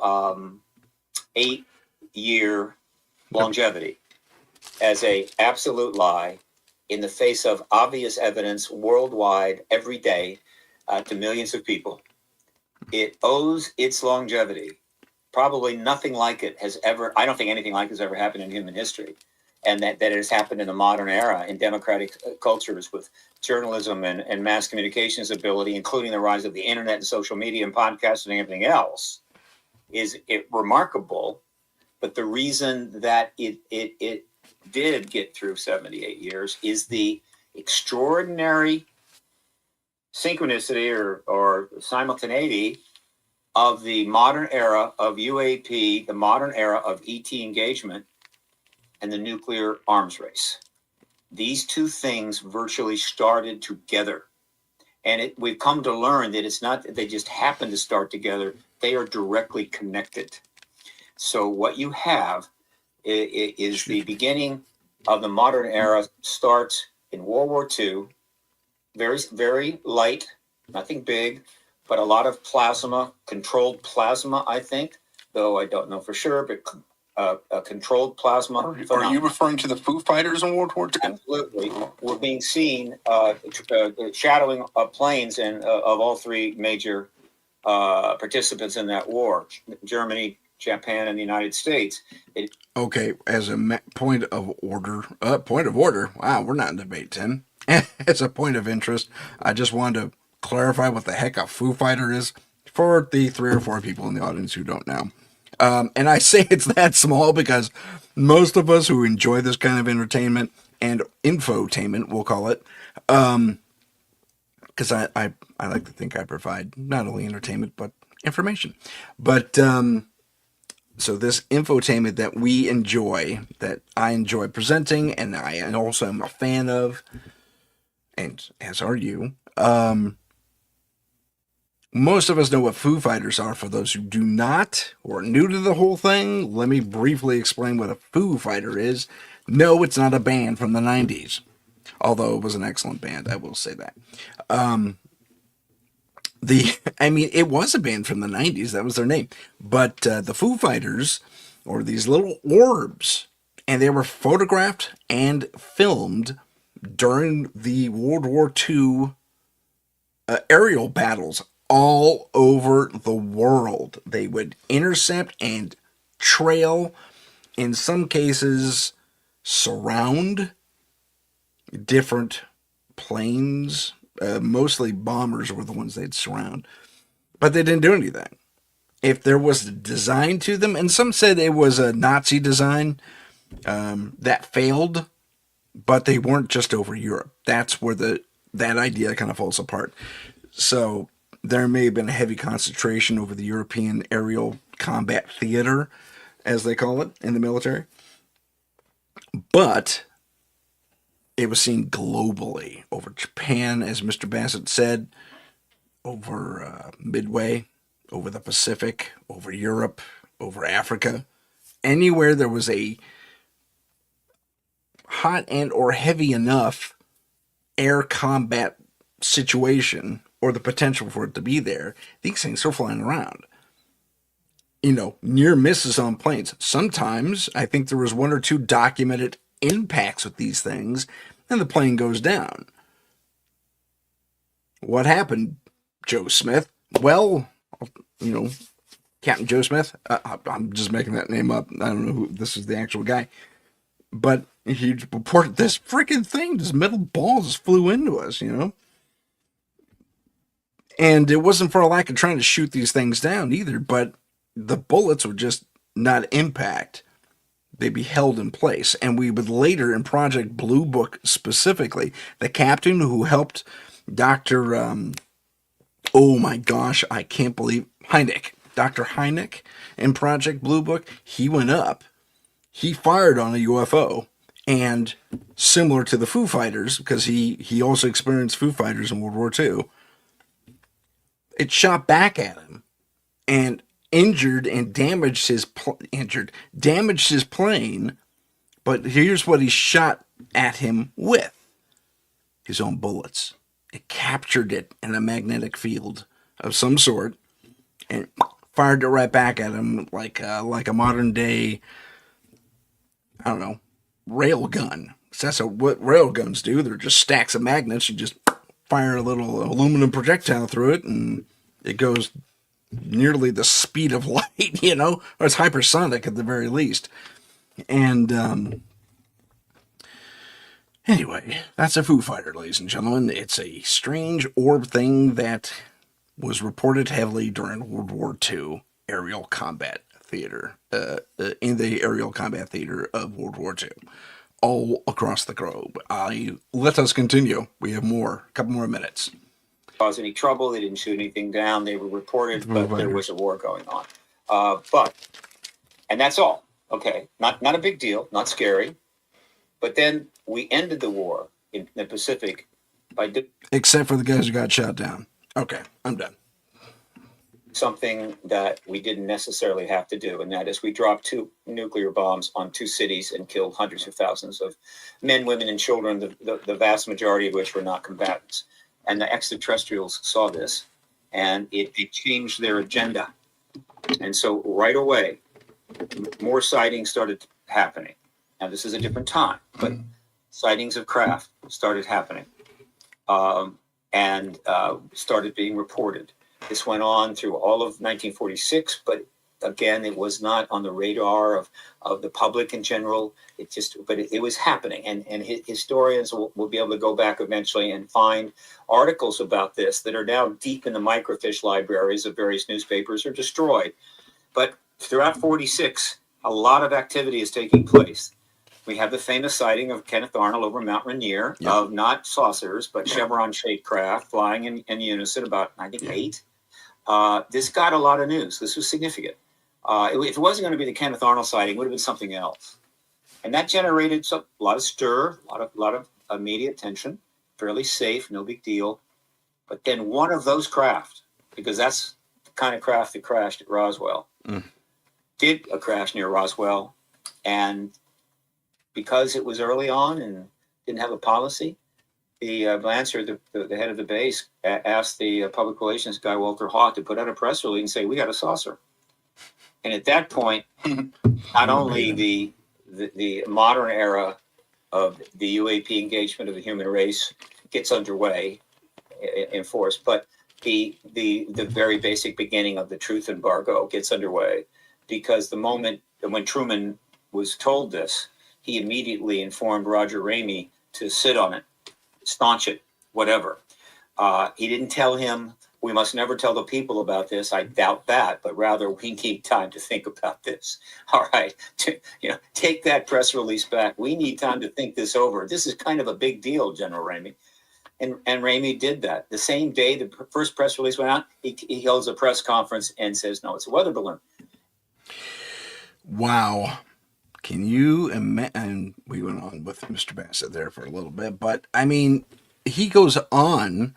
8-year longevity as a absolute lie in the face of obvious evidence worldwide every day to millions of people. It owes its longevity. Probably nothing like it has ever, I don't think anything like it has ever happened in human history. And that it has happened in the modern era in democratic cultures with journalism and mass communications ability, including the rise of the internet and social media and podcasting and everything else, is remarkable. But the reason that it did get through 78 years is the extraordinary synchronicity or simultaneity of the modern era of UAP, the modern era of ET engagement, and the nuclear arms race. These two things virtually started together. And we've come to learn that it's not that they just happen to start together, they are directly connected. So what you have is the beginning of the modern era starts in World War II, very, very light, nothing big, but a lot of plasma, controlled plasma, I think, though I don't know for sure, but controlled plasma. Are you referring to the Foo Fighters in World War II? Absolutely. We're being seen shadowing planes and of all three major participants in that war, Germany, Japan, and the United States. Okay, as a point of order, wow, we're not in debate, Tim. As a point of interest, I just wanted to clarify what the heck a Foo Fighter is for the 3 or 4 people in the audience who don't know. And I say it's that small because most of us who enjoy this kind of entertainment and infotainment, we'll call it, because I like to think I provide not only entertainment but information. But so this infotainment that we enjoy, that I enjoy presenting, and I also am a fan of, and as are you, most of us know what Foo Fighters are. For those who do not, or are new to the whole thing, let me briefly explain what a Foo Fighter is. No, it's not a band from the 90s, although it was an excellent band, I will say that. I mean, it was a band from the 90s. That was their name. But the Foo Fighters, or these little orbs, and they were photographed and filmed during the World War II aerial battles all over the world. They would intercept and trail, in some cases, surround different planes. Mostly bombers were the ones they'd surround, but they didn't do anything. If there was a design to them, and some said it was a Nazi design that failed, but they weren't just over Europe. That's where that idea kind of falls apart. So there may have been a heavy concentration over the European aerial combat theater, as they call it in the military. But it was seen globally over Japan, as Mr. Bassett said, over Midway, over the Pacific, over Europe, over Africa. Anywhere there was a hot and or heavy enough air combat situation or the potential for it to be there, these things are flying around. Near misses on planes. Sometimes I think there was one or two documented impacts with these things and the plane goes down. What happened, Joe Smith? Well, you know, Captain Joe Smith. I'm just making that name up. I don't know who this is, the actual guy. But he reported this freaking thing, this metal ball just flew into us, And it wasn't for a lack of trying to shoot these things down either, but the bullets would just not impact. They'd be held in place. And we would later, in Project Blue Book specifically, the captain who helped Dr. Oh my gosh, I can't believe Hynek. Dr. Hynek in Project Blue Book, he went up. He fired on a UFO, and similar to the Foo Fighters, because he also experienced Foo Fighters in World War II, it shot back at him and damaged his plane. But here's what he shot at him with: his own bullets. It captured it in a magnetic field of some sort and fired it right back at him like a modern day, I don't know, rail gun. So that's what rail guns do. They're just stacks of magnets. You just fire a little aluminum projectile through it, and it goes nearly the speed of light, or it's hypersonic at the very least. And anyway, that's a Foo Fighter, ladies and gentlemen. It's a strange orb thing that was reported heavily during World War II aerial combat theater, in the aerial combat theater of World War II, all across the globe. Let us continue. We have a couple more minutes. Cause any trouble. They didn't shoot anything down. They were reported, but there was a war going on. And that's all. Okay, not a big deal, not scary. But then we ended the war in the Pacific except for the guys who got shot down. Okay, I'm done. Something that we didn't necessarily have to do, and that is we dropped 2 nuclear bombs on 2 cities and killed hundreds of thousands of men, women, and children, the vast majority of which were not combatants. And the extraterrestrials saw this, and it changed their agenda. And so right away, more sightings started happening. Now, this is a different time, but sightings of craft started happening and started being reported. This went on through all of 1946, but again, it was not on the radar of the public in general. It was happening, and historians will be able to go back eventually and find articles about this that are now deep in the microfiche libraries of various newspapers or destroyed. But throughout 46, a lot of activity is taking place. We have the famous sighting of Kenneth Arnold over Mount Rainier, of not saucers, but chevron-shaped craft flying in unison, about, I think, 8. This got a lot of news. This was significant. If it wasn't going to be the Kenneth Arnold sighting, it would have been something else. And that generated a lot of stir, a lot of media attention, fairly safe, no big deal. But then one of those craft, because that's the kind of craft that crashed at Roswell, did a crash near Roswell. And because it was early on and didn't have a policy, the Lancer, the head of the base, asked the public relations guy, Walter Hawk, to put out a press release and say, we got a saucer. And at that point, not only the modern era of the UAP engagement of the human race gets underway in force, but the very basic beginning of the truth embargo gets underway, because the moment when Truman was told this, he immediately informed Roger Ramey to sit on it, staunch it, whatever. He didn't tell him, we must never tell the people about this. I doubt that, but rather we need time to think about this. All right, take that press release back. We need time to think this over. This is kind of a big deal, General Ramey. And Ramey did that. The same day the first press release went out, he holds a press conference and says, no, it's a weather balloon. Wow. Can you imagine? And we went on with Mr. Bassett there for a little bit, but I mean, he goes on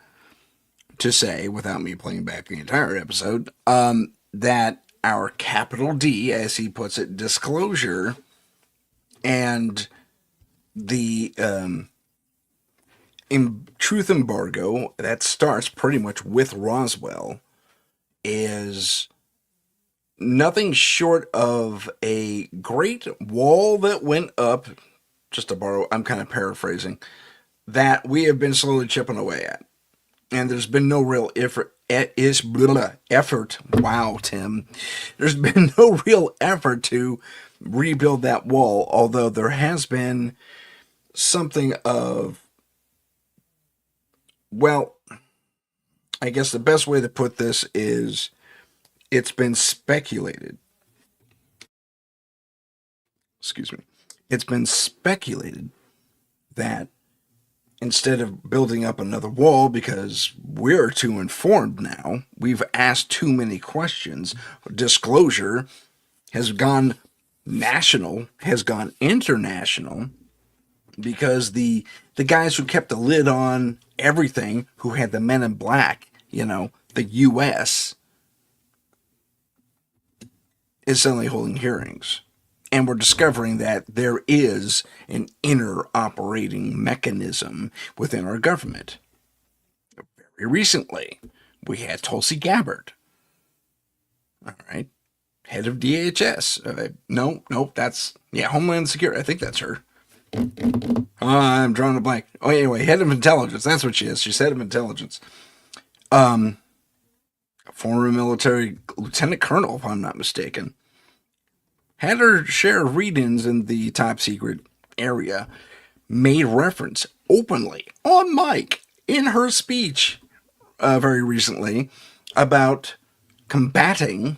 to say, without me playing back the entire episode, that our capital D, as he puts it, disclosure and the truth embargo that starts pretty much with Roswell is nothing short of a great wall that went up, just to borrow, I'm kind of paraphrasing, that we have been slowly chipping away at. And there's been no real effort. Wow, Tim. There's been no real effort to rebuild that wall, although there has been something of, well, I guess the best way to put this is it's been speculated. Excuse me. It's been speculated that instead of building up another wall, because we're too informed now, we've asked too many questions, disclosure has gone national, has gone international, because the guys who kept the lid on everything, who had the men in black, the U.S., is suddenly holding hearings. And we're discovering that there is an inner operating mechanism within our government. Very recently, we had Tulsi Gabbard. All right. Head of DHS. No, that's, Homeland Security. I think that's her. I'm drawing a blank. Oh, anyway, head of intelligence. That's what she is. She's head of intelligence. Former military lieutenant colonel, if I'm not mistaken. Had her share of read-ins in the top secret area, made reference openly on mic in her speech very recently about combating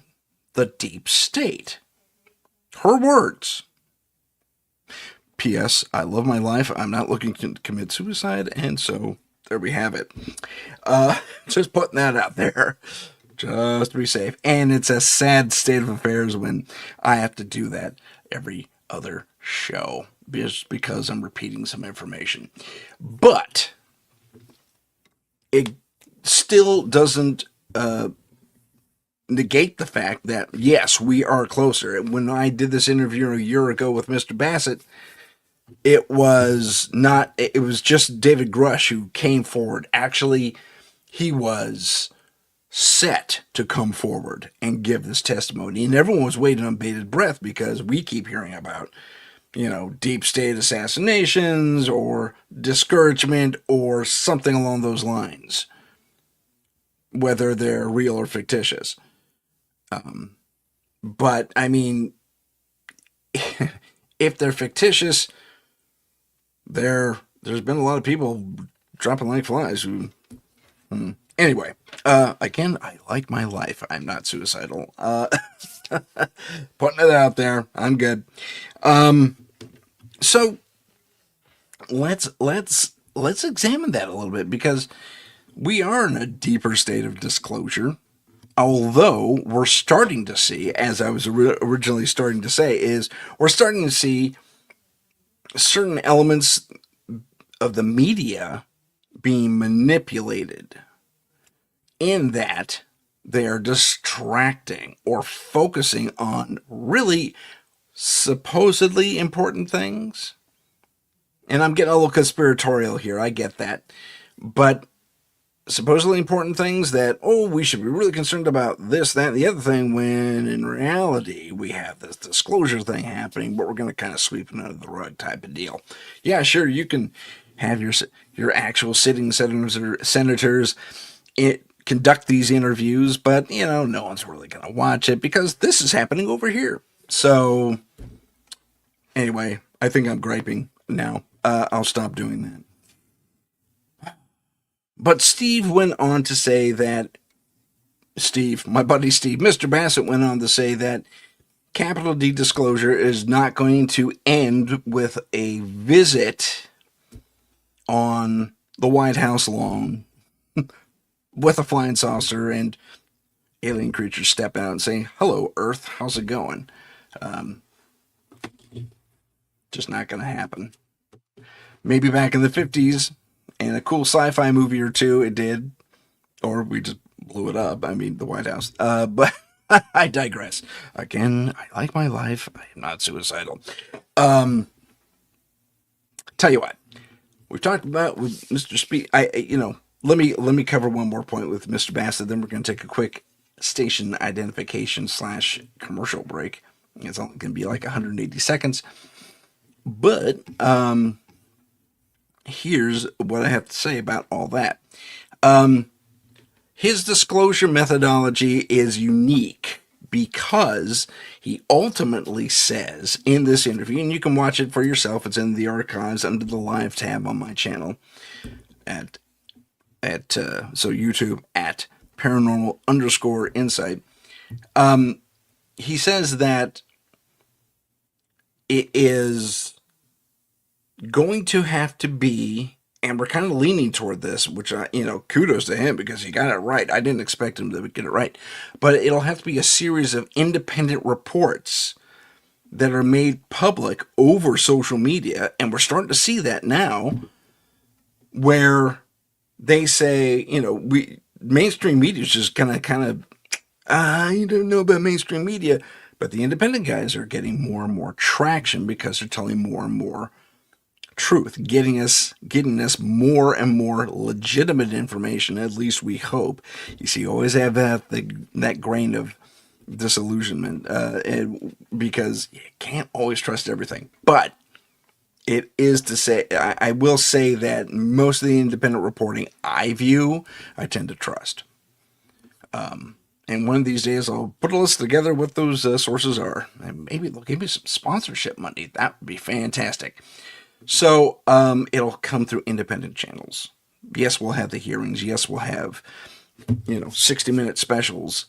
the deep state. Her words. P.S. I love my life. I'm not looking to commit suicide, and so there we have it. Just putting that out there. Just to be safe. And it's a sad state of affairs when I have to do that every other show, just because I'm repeating some information. But it still doesn't negate the fact that, yes, we are closer. When I did this interview a year ago with Mr. Bassett, it was just David Grush who came forward. Actually, he was set to come forward and give this testimony, and everyone was waiting on bated breath, because we keep hearing about deep state assassinations or discouragement or something along those lines, whether they're real or fictitious. But I mean, if they're fictitious, there's been a lot of people dropping like flies who Anyway, again, I like my life. I'm not suicidal. Putting it out there. I'm good. So let's examine that a little bit, because we are in a deeper state of disclosure. Although we're starting to see, as I was originally starting to say, we're starting to see certain elements of the media being manipulated, in that they are distracting or focusing on really supposedly important things And I'm getting a little conspiratorial here. I get that. But supposedly important things that, oh, we should be really concerned about this, that, and the other thing, when in reality we have this disclosure thing happening, but we're going to kind of sweep it under the rug type of deal. Yeah, sure, you can have your actual sitting senators conduct these interviews, but, no one's really going to watch it because this is happening over here. So, anyway, I think I'm griping now. I'll stop doing that. But Steve went on to say that, my buddy Steve, Mr. Bassett went on to say that capital D disclosure is not going to end with a visit on the White House lawn with a flying saucer and alien creatures step out and say, "Hello, Earth, how's it going?" Just not going to happen. Maybe back in the 50s, in a cool sci-fi movie or two, it did. Or we just blew it up. I mean, the White House. But I digress. Again, I like my life. I am not suicidal. Tell you what. We've talked about with Mr. Speed. Let me cover one more point with Mr. Bassett. Then we're going to take a quick station identification / commercial break. It's only going to be like 180 seconds. But here's what I have to say about all that. His disclosure methodology is unique because he ultimately says in this interview, and you can watch it for yourself, it's in the archives under the live tab on my channel at YouTube at paranormal_insight. He says that it is going to have to be, and we're kind of leaning toward this, which kudos to him because he got it right. I didn't expect him to get it right, but it'll have to be a series of independent reports that are made public over social media, and we're starting to see that now, where they say, mainstream media is just kind of, I don't know about mainstream media, but the independent guys are getting more and more traction because they're telling more and more truth, getting us more and more legitimate information. At least we hope. You see, you always have that grain of disillusionment, because you can't always trust everything. But it is to say, I will say that most of the independent reporting I tend to trust. And one of these days, I'll put a list together what those sources are, and maybe they'll give me some sponsorship money. That would be fantastic. So it'll come through independent channels. Yes, we'll have the hearings. Yes, we'll have 60-minute specials.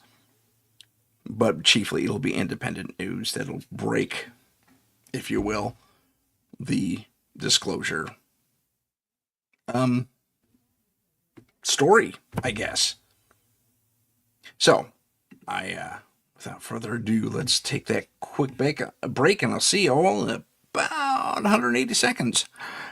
But chiefly, it'll be independent news that'll break, if you will, the disclosure story, I guess. So, without further ado, let's take that quick break, and I'll see you all in about 180 seconds.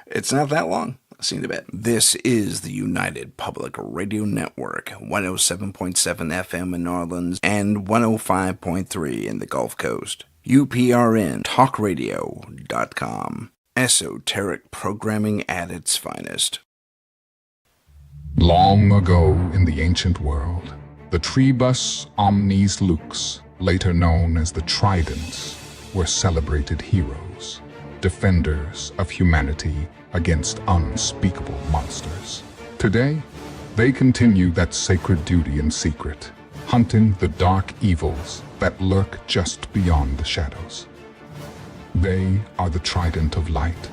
It's not that long. I'll see you in a bit. This is the United Public Radio Network, 107.7 FM in New Orleans and 105.3 in the Gulf Coast. UPRN talkradio.com. Esoteric programming at its finest. Long ago in the ancient world, the Tribus Omnis Lux, later known as the Tridents, were celebrated heroes, defenders of humanity against unspeakable monsters. Today, they continue that sacred duty in secret, hunting the dark evils that lurk just beyond the shadows. They are the Trident of Light.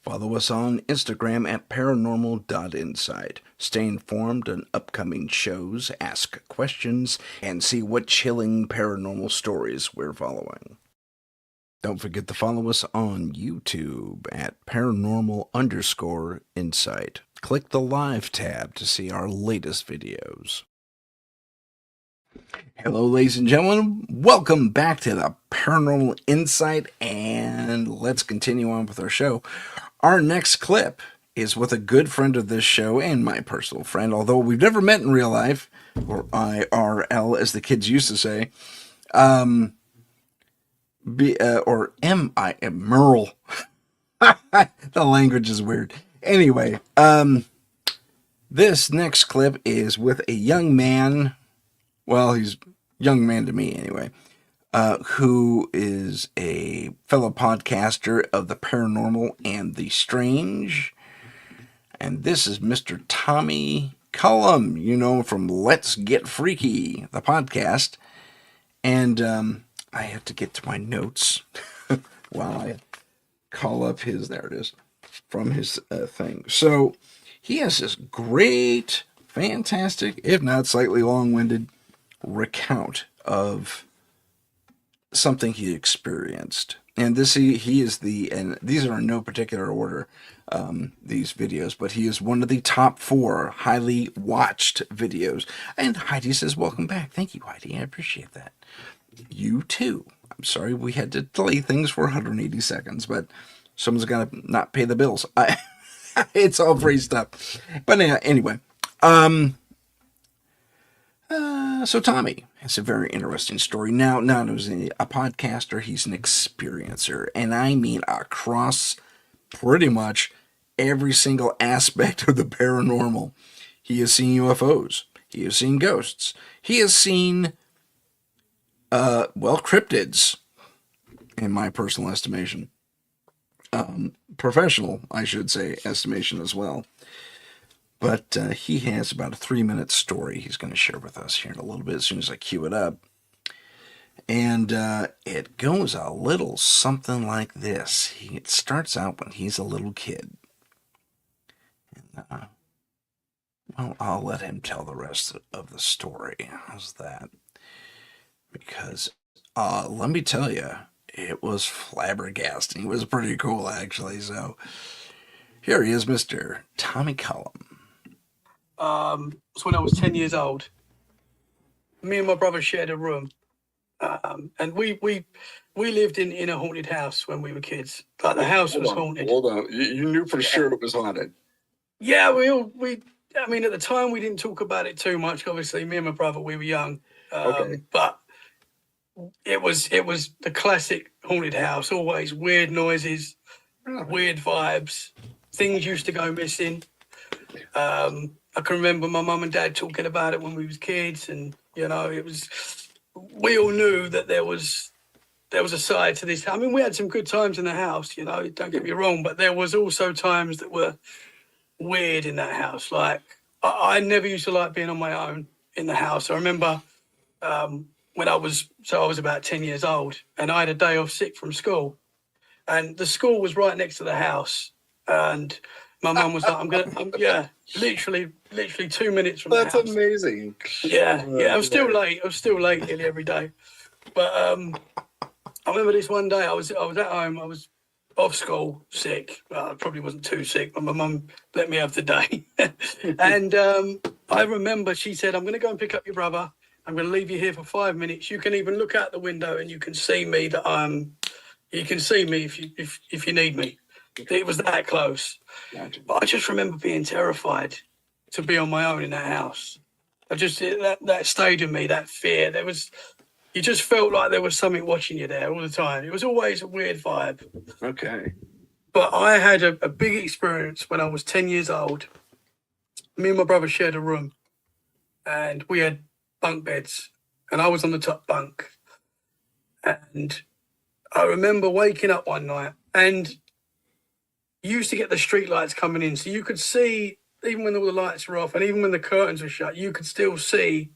Follow us on Instagram at paranormal.insight. Stay informed on upcoming shows, ask questions, and see what chilling paranormal stories we're following. Don't forget to follow us on YouTube at paranormal_insight. Click the live tab to see our latest videos. Hello, ladies and gentlemen. Welcome back to the Paranormal Insight, and let's continue on with our show. Our next clip is with a good friend of this show and my personal friend, although we've never met in real life, or IRL as the kids used to say. Or Merle. The language is weird. Anyway, this next clip is with a young man. Well, he's a young man to me anyway. Who is a fellow podcaster of the paranormal and the strange. And this is Mr. Tommy Cullum, you know, from Let's Get Freaky, the podcast. And I have to get to my notes while I call up his, there it is, from his thing. So he has this great, fantastic, if not slightly long-winded recount of something he experienced. And this he is the, and these are in no particular order, these videos, but he is one of the top 4 highly watched videos. And Heidi says, welcome back. Thank you, Heidi. I appreciate that. You too. I'm sorry we had to delay things for 180 seconds, but someone's got to not pay the bills. It's all free stuff. But anyway, so Tommy has a very interesting story. Now, not as a podcaster, he's an experiencer. And I mean across pretty much every single aspect of the paranormal. He has seen UFOs. He has seen ghosts. He has seen, cryptids, in my personal estimation. Professional, I should say, estimation as well. But he has about a 3-minute story he's going to share with us here in a little bit as soon as I cue it up. And it goes a little something like this. It starts out when he's a little kid. And, well, I'll let him tell the rest of the story. How's that? Because let me tell you, it was flabbergasting. It was pretty cool, actually. So here he is, Mr. Tommy Cullum. It's when I was 10 years old. Me and my brother shared a room. And we lived in a haunted house when we were kids. Like the house was haunted. Hold on. You knew for sure it was haunted. Yeah, I mean, at the time we didn't talk about it too much. Obviously, me and my brother, we were young. Okay. But it was the classic haunted house. Always weird noises, weird vibes. Things used to go missing. I can remember my mum and dad talking about it when we was kids, and you know, we all knew that there was a side to this. I mean, we had some good times in the house, you know, don't get me wrong, but there was also times that were weird in that house. Like I never used to like being on my own in the house. I remember when I was about 10 years old, and I had a day off sick from school, and the school was right next to the house, and my mum was like, literally 2 minutes from the house. That's amazing. Yeah. I was still late nearly every day. But I remember this one day I was at home. I was off school, sick. Well, I probably wasn't too sick, but my mum let me have the day. And I remember she said, I'm going to go and pick up your brother. I'm going to leave you here for 5 minutes. You can even look out the window and you can see me you can see me if you need me. It was that close. Gotcha. But I just remember being terrified to be on my own in that house. That stayed in me, that fear. You just felt like there was something watching you there all the time. It was always a weird vibe. Okay. But I had a big experience when I was 10 years old. Me and my brother shared a room, and we had bunk beds, and I was on the top bunk. And I remember waking up one night, and you used to get the street lights coming in, so you could see, even when all the lights were off and even when the curtains were shut, you could see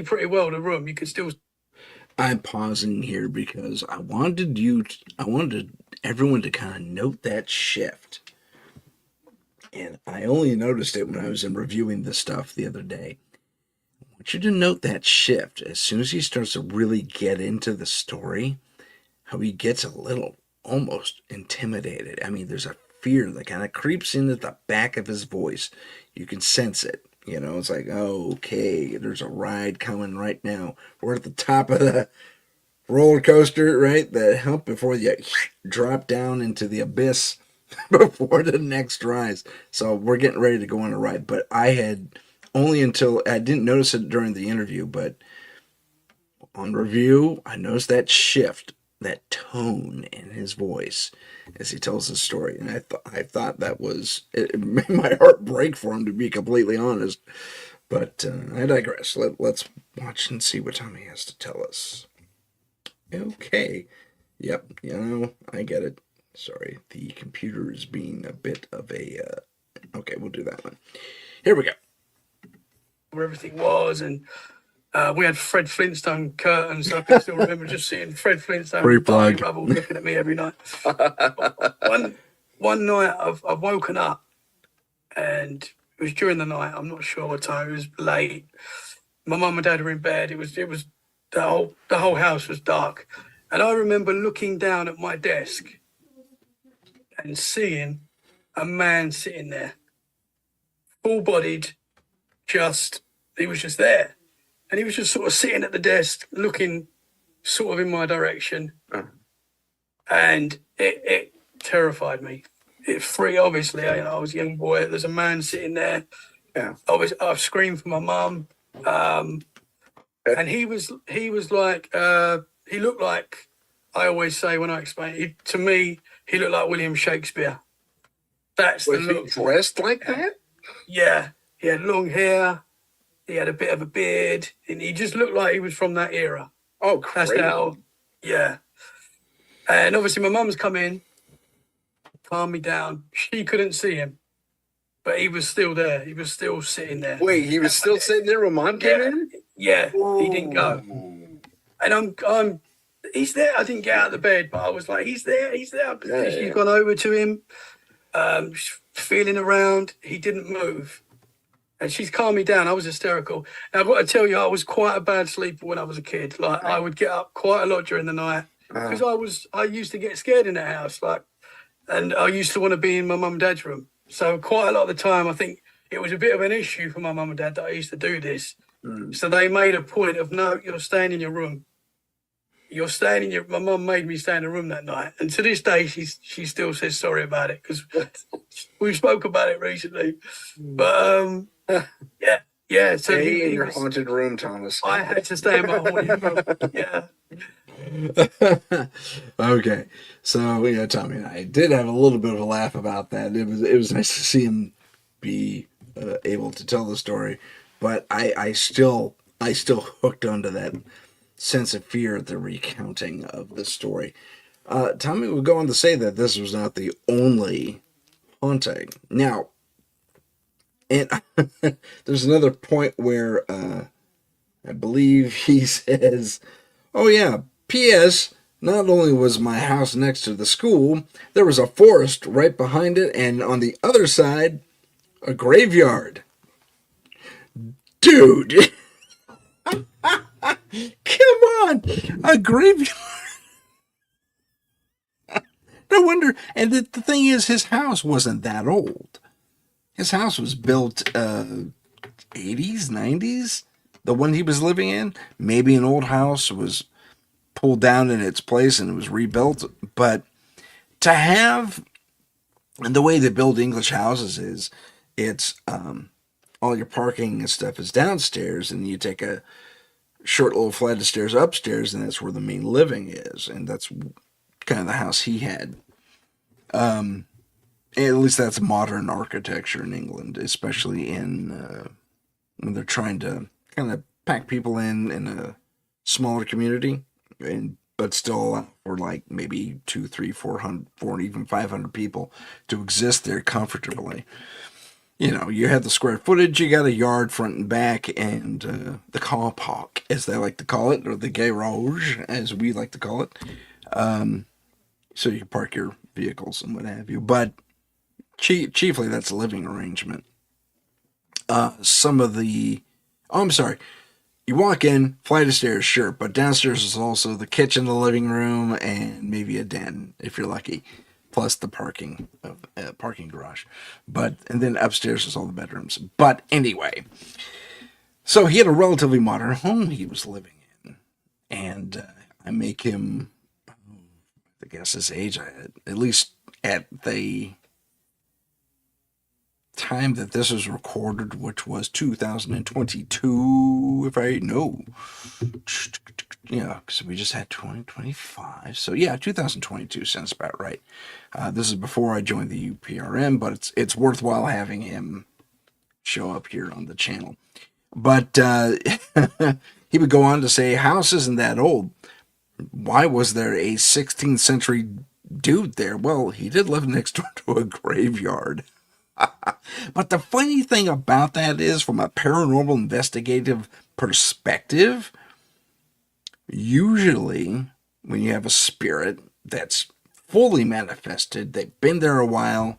pretty well the room. You could still. I'm pausing here because I wanted everyone to kind of note that shift. And I only noticed it when I was reviewing this stuff the other day. I want you to note that shift as soon as he starts to really get into the story, how he gets a little almost intimidated. I mean, there's a fear that kind of creeps into the back of his voice. You can sense it. You know, it's like, oh, okay, there's a ride coming right now. We're at the top of the roller coaster, right? The hump before you drop down into the abyss. before the next rise. So we're getting ready to go on a ride. But I had only until I didn't notice it during the interview, but on review, I noticed that shift, that tone in his voice as he tells his story, and I thought that was it made my heart break for him, to be completely honest. But I digress. Let's watch and see what Tommy has to tell us. Okay. Yep. I get it. Sorry, the computer is being a bit of a. Okay, we'll do that one. Here we go. Where everything was, and we had Fred Flintstone curtains. So I can still remember just seeing Fred Flintstone Free and Barney plug. Rubble looking at me every night. one night I've woken up, and it was during the night. I'm not sure what time. It was late. My mum and dad were in bed. It was the whole house was dark, and I remember looking down at my desk and seeing a man sitting there, full-bodied, he was just there. And he was just sort of sitting at the desk, looking sort of in my direction. And it terrified me. Obviously, I was a young boy. There's a man sitting there. Yeah. I screamed for my mum. And he was like, he looked like, I always say when I explain, to me, he looked like William Shakespeare. That's Was the he look. dressed like that? Yeah. He had long hair. He had a bit of a beard. And he just looked like he was from that era. Oh, That's crazy. how, yeah. And obviously my mum's come in, calmed me down. She couldn't see him, but he was still there. He was still sitting there. Wait, he was still sitting there when Mom came in? Yeah, he didn't go. And I'm, he's there. I didn't get out of the bed, but I was like, he's there. She's gone over to him, feeling around. He didn't move. And she's calmed me down. I was hysterical. And I've got to tell you, I was quite a bad sleeper when I was a kid. Like, I would get up quite a lot during the night because I used to get scared in that house. And I used to want to be in my mum and dad's room. So quite a lot of the time, I think it was a bit of an issue for my mum and dad that I used to do this. So they made a point of, no, you're staying in your room. My mum made me stay in the room that night. And to this day, she still says sorry about it because we spoke about it recently. But, yeah. So Stay in he your was, haunted room, Thomas. I had to stay in my haunted room. Yeah. Okay, so Tommy and I did have a little bit of a laugh about that. It was nice to see him be able to tell the story, but I still hooked onto that sense of fear at the recounting of the story. Tommy would go on to say that this was not the only haunting. Now, and there's another point where I believe he says, "Oh yeah, P.S. Not only was my house next to the school, there was a forest right behind it, and on the other side, a graveyard." Dude, come on, a graveyard. No wonder. And the thing is, his house wasn't that old. His house was built 80s, 90s. The one he was living in, maybe an old house was pulled down in its place and it was rebuilt. But to have, and the way they build English houses is, it's all your parking and stuff is downstairs, and you take a short little flight of stairs upstairs, and that's where the main living is, and that's kind of the house he had. At least that's modern architecture in England, especially in when they're trying to kind of pack people in a smaller community, but still allow for like maybe 200, 300, 400, even 500 people to exist there comfortably. You have the square footage, you got a yard front and back, and the car park, as they like to call it, or the garage, as we like to call it. So you can park your vehicles and what have you. But chiefly, that's a living arrangement. I'm sorry. You walk in, flight of stairs, sure, but downstairs is also the kitchen, the living room, and maybe a den, if you're lucky. Plus the parking garage, and then upstairs is all the bedrooms. But anyway, so he had a relatively modern home he was living in, and I make him, I guess his age, at least at the time that this was recorded, which was 2022, if I know. Yeah, because we just had 2025. So yeah, 2022 sounds about right. This is before I joined the UPRM, but it's worthwhile having him show up here on the channel. But he would go on to say, house isn't that old. Why was there a 16th century dude there? Well, he did live next door to a graveyard. But the funny thing about that is, from a paranormal investigative perspective, usually when you have a spirit that's fully manifested, they've been there a while,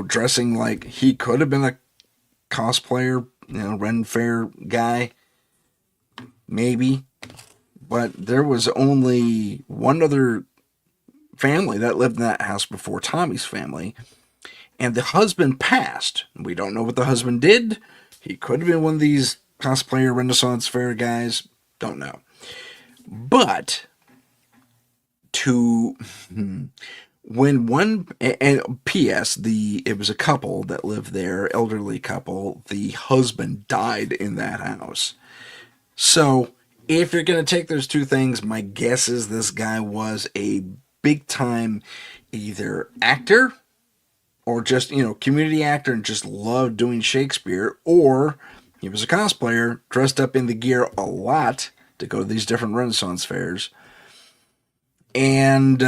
dressing like he could have been a cosplayer, Ren Fair guy, maybe. But there was only one other family that lived in that house before Tommy's family, and the husband passed. We don't know what the husband did. He could have been one of these cosplayer Renaissance fair guys. Don't know. But when one, and P.S. It was a couple that lived there, elderly couple. The husband died in that house. So if you're going to take those two things, my guess is this guy was a big time either actor or just, community actor and just loved doing Shakespeare, or he was a cosplayer, dressed up in the gear a lot to go to these different Renaissance fairs, and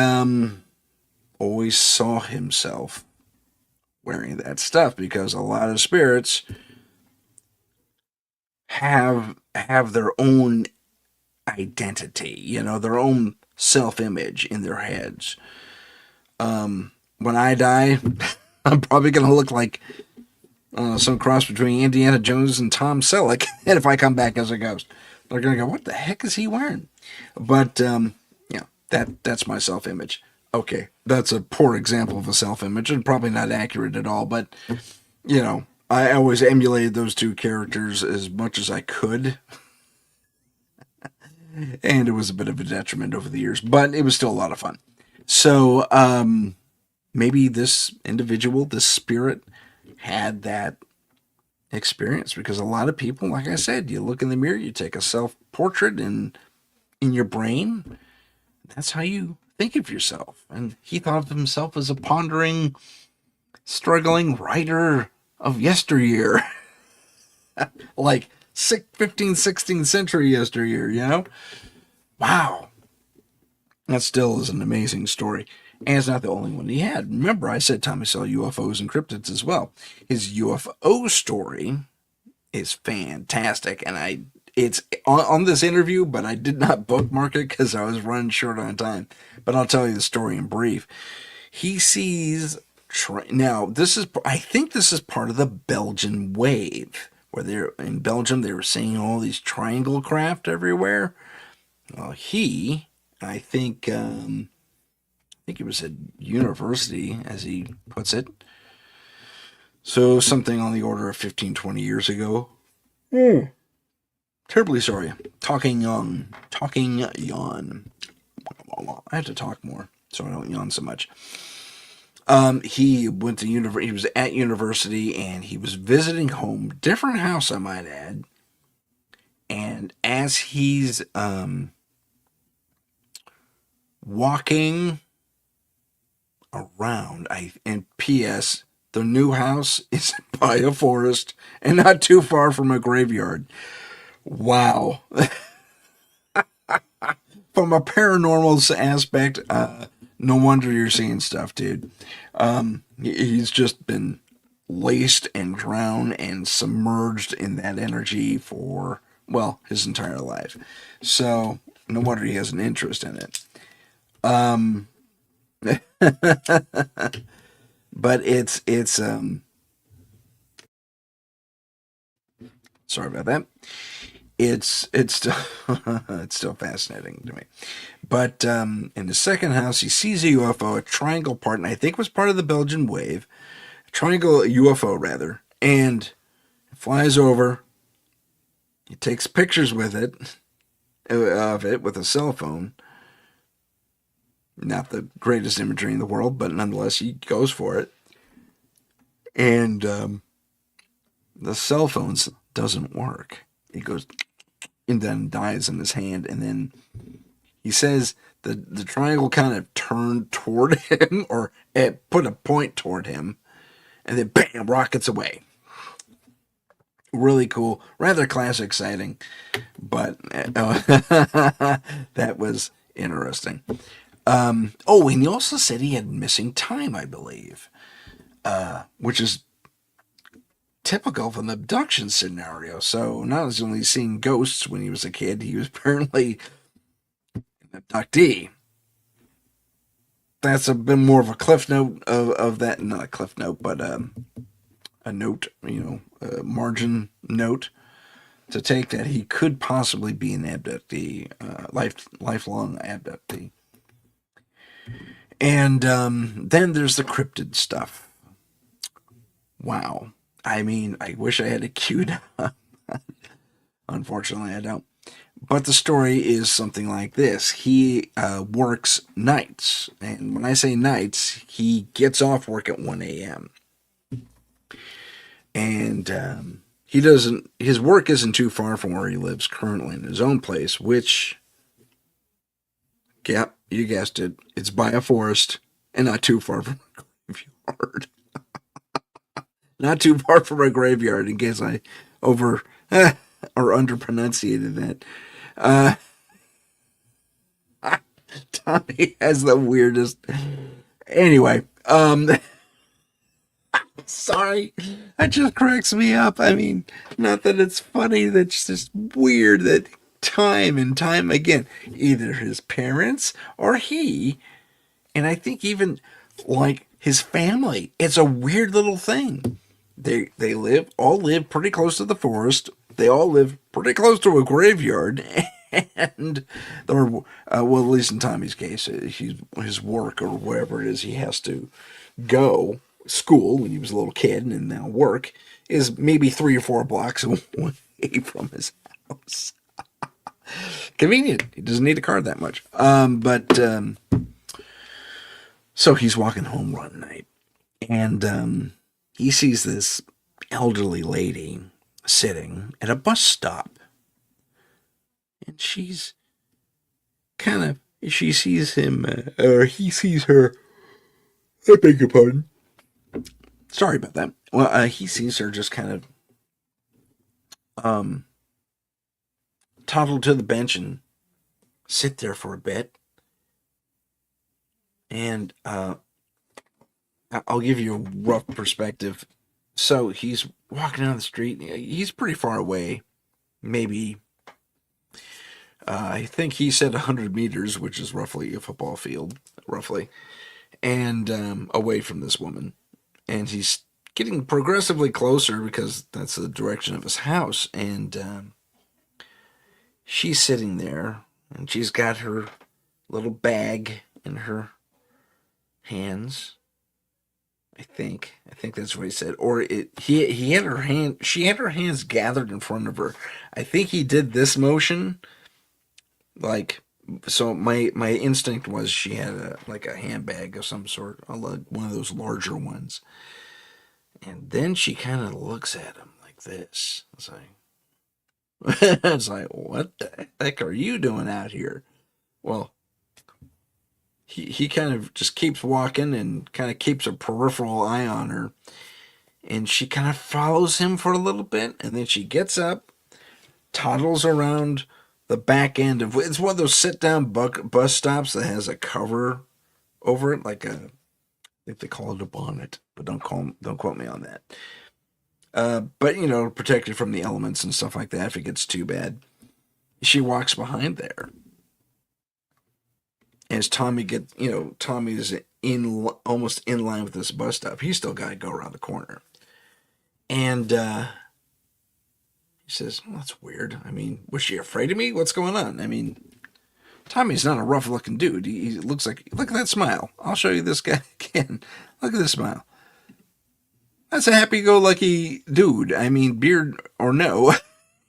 always saw himself wearing that stuff, because a lot of spirits have their own identity, their own self-image in their heads. When I die, I'm probably going to look like some cross between Indiana Jones and Tom Selleck. And if I come back as a ghost, they're going to go, what the heck is he wearing? But, that's my self-image. Okay, that's a poor example of a self-image and probably not accurate at all. But, I always emulated those two characters as much as I could. And it was a bit of a detriment over the years, but it was still a lot of fun. So, maybe this individual, this spirit, had that experience, because a lot of people, like I said, you look in the mirror, you take a self-portrait in your brain. That's how you think of yourself. And he thought of himself as a pondering, struggling writer of yesteryear. Like 15th, 16th century yesteryear, Wow. That still is an amazing story. And it's not the only one he had. Remember, I said Tommy saw UFOs and cryptids as well. His UFO story is fantastic. And it's on this interview, but I did not bookmark it because I was running short on time. But I'll tell you the story in brief. He sees, now I think this is part of the Belgian wave, where in Belgium, they were seeing all these triangle craft everywhere. Well, I think it was at university, as he puts it. So something on the order of 15, 20 years ago. Terribly sorry. Talking yawn. I have to talk more so I don't yawn so much. He went to he was at university, and he was visiting home, different house I might add. And as he's walking around, and P.S. the new house is by a forest and not too far from a graveyard. Wow. From a paranormal aspect, no wonder you're seeing stuff, dude. He's just been laced and drowned and submerged in that energy for, well, his entire life. So no wonder he has an interest in it. But it's sorry about that. It's still it's still fascinating to me. But in the second house, he sees a UFO, a triangle part, and I think it was part of the Belgian wave, a triangle UFO rather, and it flies over. He takes pictures with it with a cell phone. Not the greatest imagery in the world, but nonetheless, he goes for it. And the cell phone doesn't work. It goes and then dies in his hand. And then he says the triangle kind of turned toward him, or it put a point toward him, and then bam, rockets away. Really cool, rather classic sighting, but that was interesting. Oh, and he also said he had missing time, I believe, which is typical of an abduction scenario. So not only seeing ghosts when he was a kid, he was apparently an abductee. That's a bit more of a cliff note of that, not a cliff note, but a note, a margin note to take that he could possibly be an abductee, lifelong abductee. And then there's the cryptid stuff. Wow. I mean, I wish I had it queued up. Unfortunately, I don't. But the story is something like this. He works nights. And when I say nights, he gets off work at 1 a.m. And his work isn't too far from where he lives currently in his own place, which, yep, you guessed it, it's by a forest and not too far from a graveyard. Not too far from a graveyard, in case I over or underpronunciated that. Tommy has the weirdest. Anyway, sorry, that just cracks me up. I mean, not that it's funny, that's just weird that time and time again, either his parents or he, and I think even like his family, it's a weird little thing. They all live pretty close to the forest. They all live pretty close to a graveyard, and well, at least in Tommy's case, his work or wherever it is he has to go, school when he was a little kid, and now work is maybe 3 or 4 blocks away from his house. Convenient. He doesn't need a car that much. So he's walking home one night, and he sees this elderly lady sitting at a bus stop. And she's she sees him, or he sees her. I beg your pardon. Sorry about that. Well, he sees her just kind of toddle to the bench and sit there for a bit. And I'll give you a rough perspective. So he's walking down the street. He's pretty far away. Maybe, I think he said 100 meters, which is roughly a football field, roughly. And away from this woman. And he's getting progressively closer because that's the direction of his house. And she's sitting there, and she's got her little bag in her hands. I think that's what he said. Or he had her hand. She had her hands gathered in front of her. I think he did this motion, like. So my instinct was she had a handbag of some sort, one of those larger ones. And then she kind of looks at him like this. It's like, what the heck are you doing out here? Well, he kind of just keeps walking and kind of keeps a peripheral eye on her. And she kind of follows him for a little bit. And then she gets up, toddles around the back end of, it's one of those sit-down bus stops that has a cover over it, like I think they call it a bonnet, but don't quote me on that. But protect you from the elements and stuff like that if it gets too bad. She walks behind there. As Tommy is almost in line with this bus stop. He's still got to go around the corner. And he says, well, that's weird. I mean, was she afraid of me? What's going on? I mean, Tommy's not a rough-looking dude. He looks like, look at that smile. I'll show you this guy again. Look at this smile. That's a happy-go-lucky dude. I mean, beard or no,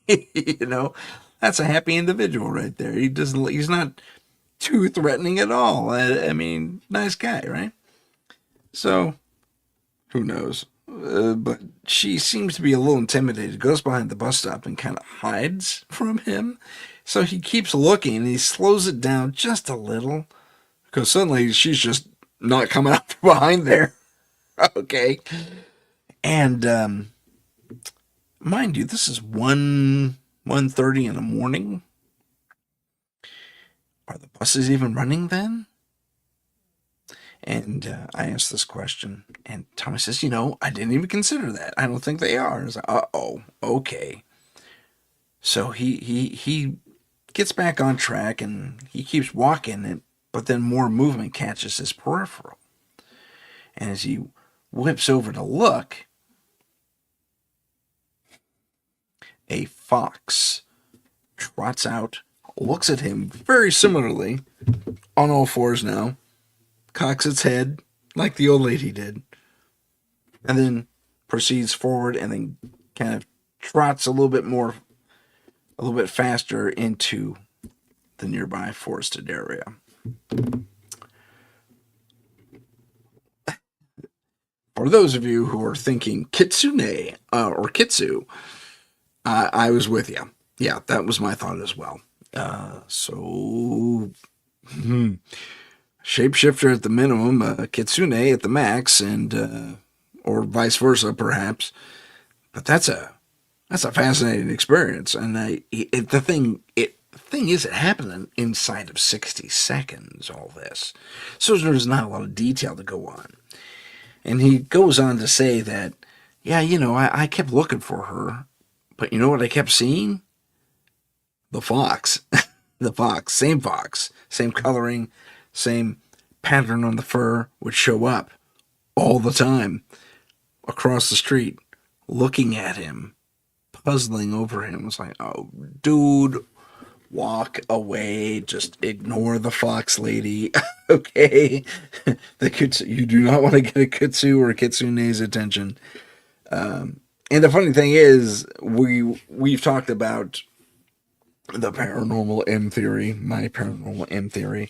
that's a happy individual right there. He's not too threatening at all. I mean, nice guy, right? So, who knows? but she seems to be a little intimidated, goes behind the bus stop and kind of hides from him. So he keeps looking and he slows it down just a little because suddenly she's just not coming up from behind there. Okay. And mind you, this is 1:30 in the morning. Are the buses even running then? And I asked this question, and Thomas says, I didn't even consider that. I don't think they are. I was like, uh-oh, okay. So he gets back on track, and he keeps walking, but then more movement catches his peripheral. And as he whips over to look, a fox trots out, looks at him very similarly, on all fours now, cocks its head like the old lady did, and then proceeds forward and then kind of trots a little bit faster into the nearby forested area. For those of you who are thinking kitsune or kitsu, I was with you. Yeah, that was my thought as well. Shapeshifter at the minimum, kitsune at the max, and or vice versa, perhaps. But that's a fascinating experience, and the thing is, it happened inside of 60 seconds. All this, so there's not a lot of detail to go on. And he goes on to say that, yeah, I kept looking for her, but you know what I kept seeing? The fox. The fox, same coloring, same pattern on the fur would show up all the time across the street, looking at him, puzzling over him. It's like, oh, dude, walk away. Just ignore the fox lady. Okay? The kitsu, you do not want to get a kitsu or a kitsune's attention. And the funny thing is, we've talked about the paranormal M theory, my paranormal M theory,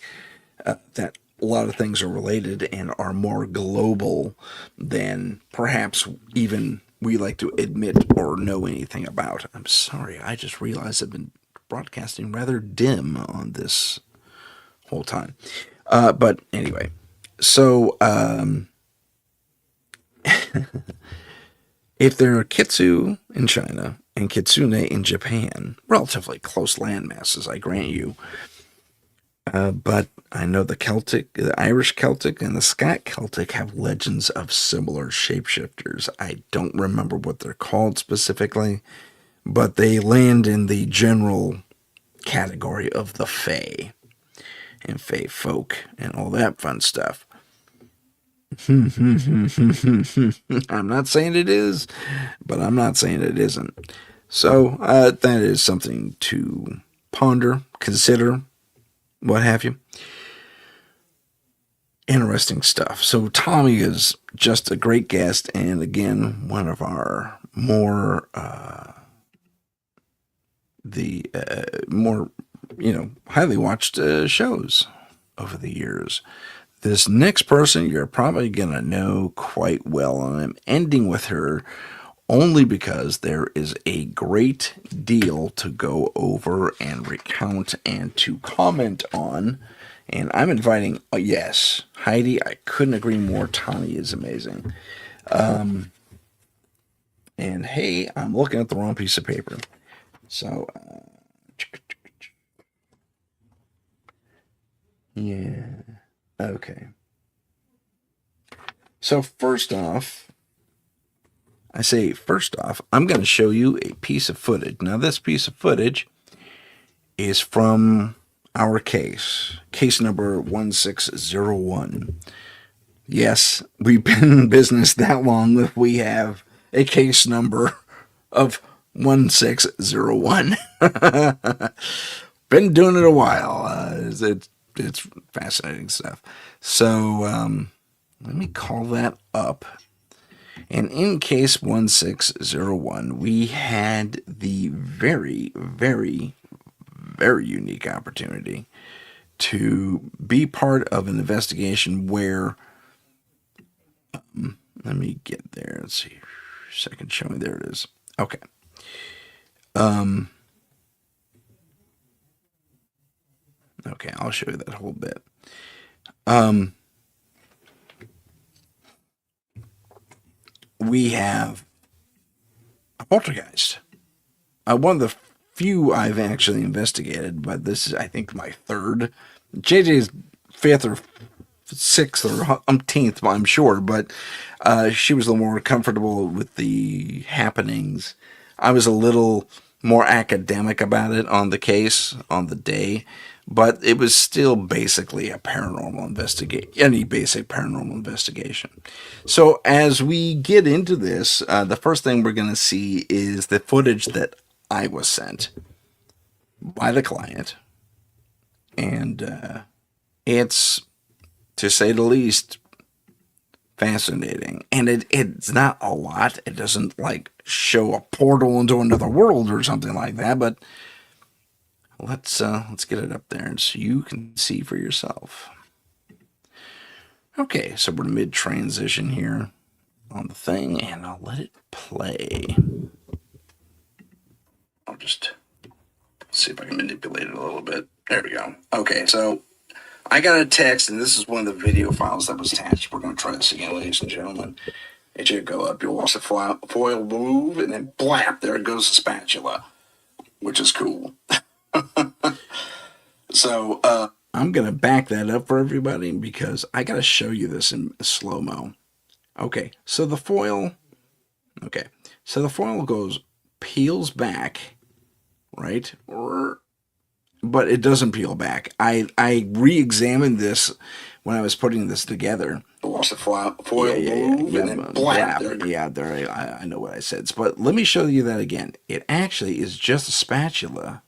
that a lot of things are related and are more global than perhaps even we like to admit or know anything about. I'm sorry, I just realized I've been broadcasting rather dim on this whole time. But anyway, so if there are kitsu in China and kitsune in Japan, relatively close land masses, I grant you, but I know the Irish Celtic, and the Scot Celtic have legends of similar shapeshifters. I don't remember what they're called specifically, but they land in the general category of the Fae and Fae folk and all that fun stuff. I'm not saying it is, but I'm not saying it isn't. So that is something to ponder, consider, what have you. Interesting stuff. So Tommy is just a great guest, and again, one of our more highly watched shows over the years. This next person you're probably gonna know quite well, and I'm ending with her only because there is a great deal to go over and recount and to comment on. And I'm inviting, yes, Heidi, I couldn't agree more. Tommy is amazing. And hey, I'm looking at the wrong piece of paper. So, yeah, okay. So first off, I'm going to show you a piece of footage. Now, this piece of footage is from our case number 1601. Yes, we've been in business that long that we have a case number of 1601. Been doing it a while. It's fascinating stuff. So let me call that up. And in case 1601, we had the very, very, very unique opportunity to be part of an investigation where Let me get there. Let's see. Second showing. There it is. Okay. Okay, I'll show you that whole bit. We have a poltergeist. One of the few I've actually investigated, but this is, I think, my third. JJ's fifth or sixth or umpteenth, I'm sure, but she was a little more comfortable with the happenings. I was a little more academic about it on the case on the day, but it was still basically a paranormal investigation, any basic paranormal investigation. So as we get into this, the first thing we're going to see is the footage that I was sent by the client, and it's, to say the least, fascinating. And it's not a lot. It doesn't like show a portal into another world or something like that, but let's get it up there and so you can see for yourself. Okay, so we're mid transition here on the thing, and I'll let it play. I'll just see if I can manipulate it a little bit. There we go. Okay, so I got a text, and this is one of the video files that was attached. We're going to try this again, ladies and gentlemen. It should go up. You'll watch the foil move, and then blap, there goes the spatula, which is cool. So I'm going to back that up for everybody because I got to show you this in slow-mo. Okay, so the foil peels back, right? But it doesn't peel back. I re-examined this when I was putting this together. Watch the foil move and then blap. Yeah, there. I know what I said. But let me show you that again. It actually is just a spatula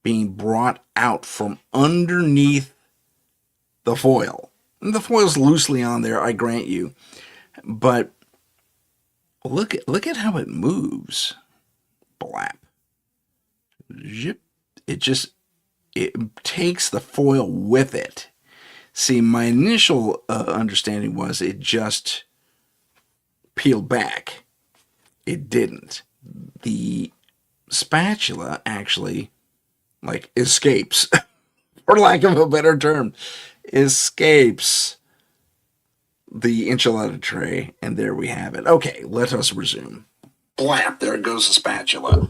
being brought out from underneath the foil. And the foil's loosely on there, I grant you. But look at how it moves. Blap. Zip. It takes the foil with it. See, my initial understanding was it just peeled back. It didn't. The spatula actually, like, escapes, for lack of a better term, escapes the enchilada tray, and there we have it. Okay, let us resume. Blap, there goes the spatula,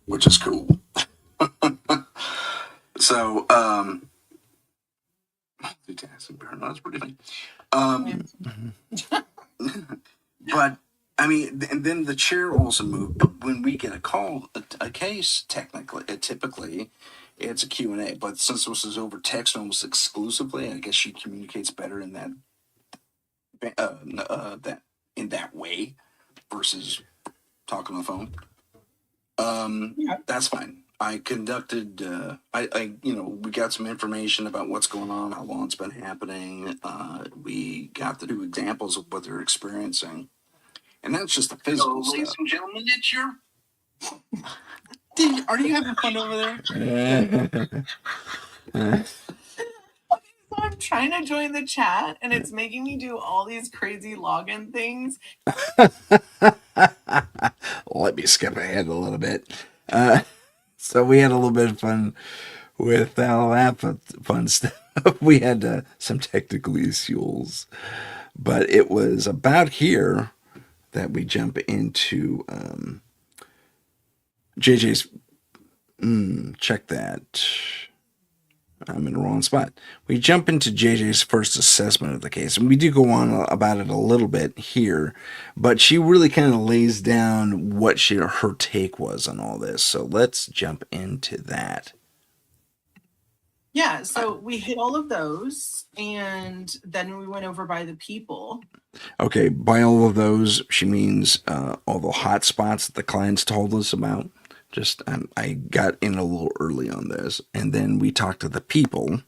which is cool. So, that's pretty funny. But, I mean, and then the chair also moved. But when we get a call, a case, typically, it's a Q&A. But since this is over text almost exclusively, I guess she communicates better in that way versus talking on the phone. That's fine. I conducted, we got some information about what's going on, how long it's been happening. We got the 2 examples of what they're experiencing. And that's just the physical stuff. Ladies and gentlemen, it's your... Are you having fun over there? So I'm trying to join the chat, and it's making me do all these crazy login things. Let me skip ahead a little bit. So we had a little bit of fun with all that fun stuff. We had some technical issues, but it was about here that we jump into JJ's. Check that. I'm in the wrong spot. We jump into JJ's first assessment of the case, and we do go on about it a little bit here, but she really kind of lays down what her take was on all this. So let's jump into that. Yeah, so we hit all of those, and then we went over by the people. Okay, by all of those, she means all the hot spots that the clients told us about. Just I got in a little early on this, and then we talked to the people.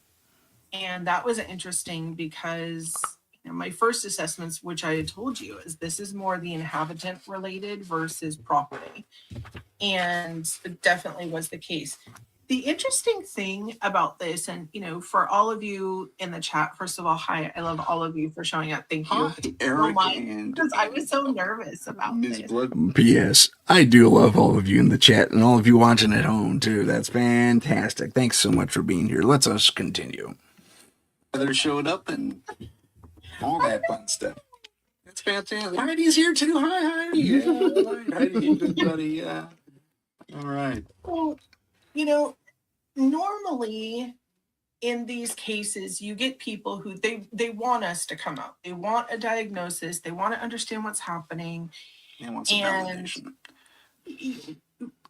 And that was interesting because my first assessments, which I had told you, is this is more the inhabitant related versus property. And it definitely was the case. The interesting thing about this, and for all of you in the chat, first of all, hi, I love all of you for showing up. Thank you. Hi, Eric Because I was so nervous about Ms. this. Blood. P.S. I do love all of you in the chat and all of you watching at home too. That's fantastic. Thanks so much for being here. Let's us continue. Others showed up and all that fun stuff. That's fantastic. Heidi's here too. Hi, Heidi. Yeah, all right. Heidi, you good buddy. Yeah. All right. Well, normally in these cases, you get people who they want us to come out. They want a diagnosis. They want to understand what's happening. They want some And validation.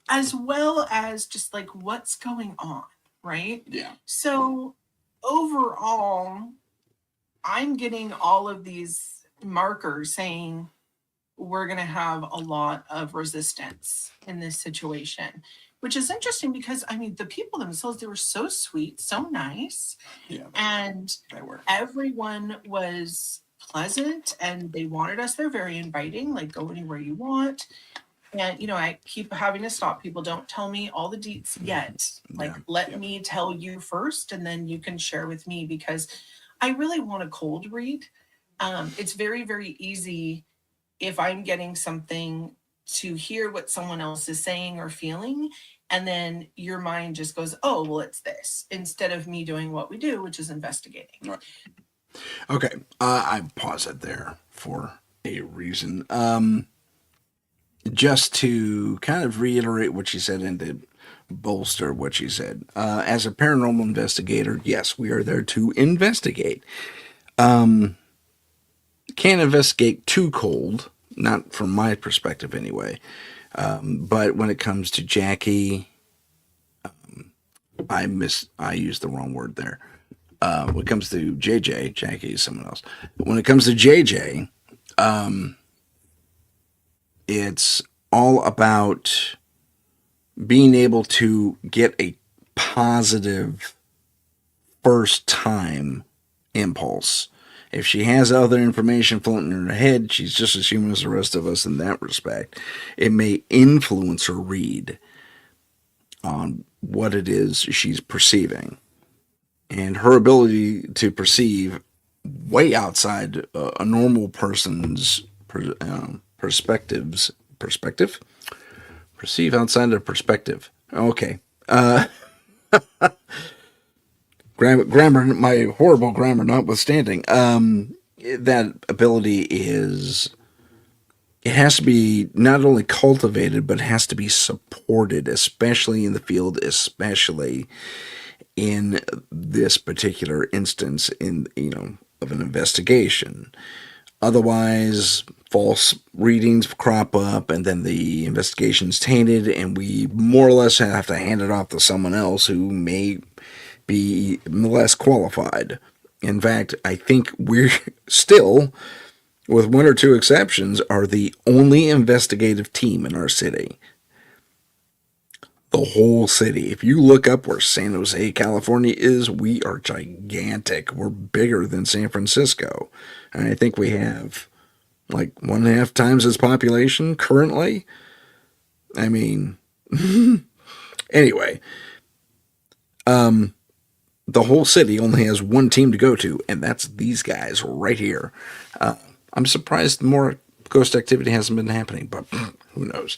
as well as just like what's going on, right? Yeah. So overall, I'm getting all of these markers saying we're going to have a lot of resistance in this situation, which is interesting because the people themselves, they were so sweet, so nice. Yeah. And They were. everyone was pleasant and they wanted us. They're very inviting, like go anywhere you want. And I keep having to stop people. Don't tell me all the deets yet. Like let me tell you first, and then you can share with me, because I really want a cold read. It's very, very easy if I'm getting something to hear what someone else is saying or feeling, and then your mind just goes, oh, well, it's this, instead of me doing what we do, which is investigating. Right. Okay, I pause it there for a reason. Just to kind of reiterate what she said and to bolster what she said. As a paranormal investigator, yes, we are there to investigate. Can't investigate too cold, not from my perspective anyway. But when it comes to Jackie, I used the wrong word there. When it comes to JJ, Jackie is someone else. When it comes to JJ, it's all about being able to get a positive first time impulse. If she has other information floating in her head, she's just as human as the rest of us in that respect. It may influence her read on what it is she's perceiving. And her ability to perceive way outside a normal person's perspective? Perceive outside of perspective. Okay. Grammar, my horrible grammar notwithstanding, that ability it has to be not only cultivated, but it has to be supported, especially in the field, especially in this particular instance of an investigation. Otherwise, false readings crop up and then the investigation's tainted and we more or less have to hand it off to someone else who may be less qualified. In fact, I think we're still, with one or two exceptions, are the only investigative team in our city. The whole city. If you look up where San Jose, California is, we are gigantic. We're bigger than San Francisco. And I think we have like 1.5 times its population currently. I mean, anyway, the whole city only has one team to go to, and that's these guys right here. I'm surprised more ghost activity hasn't been happening, but who knows?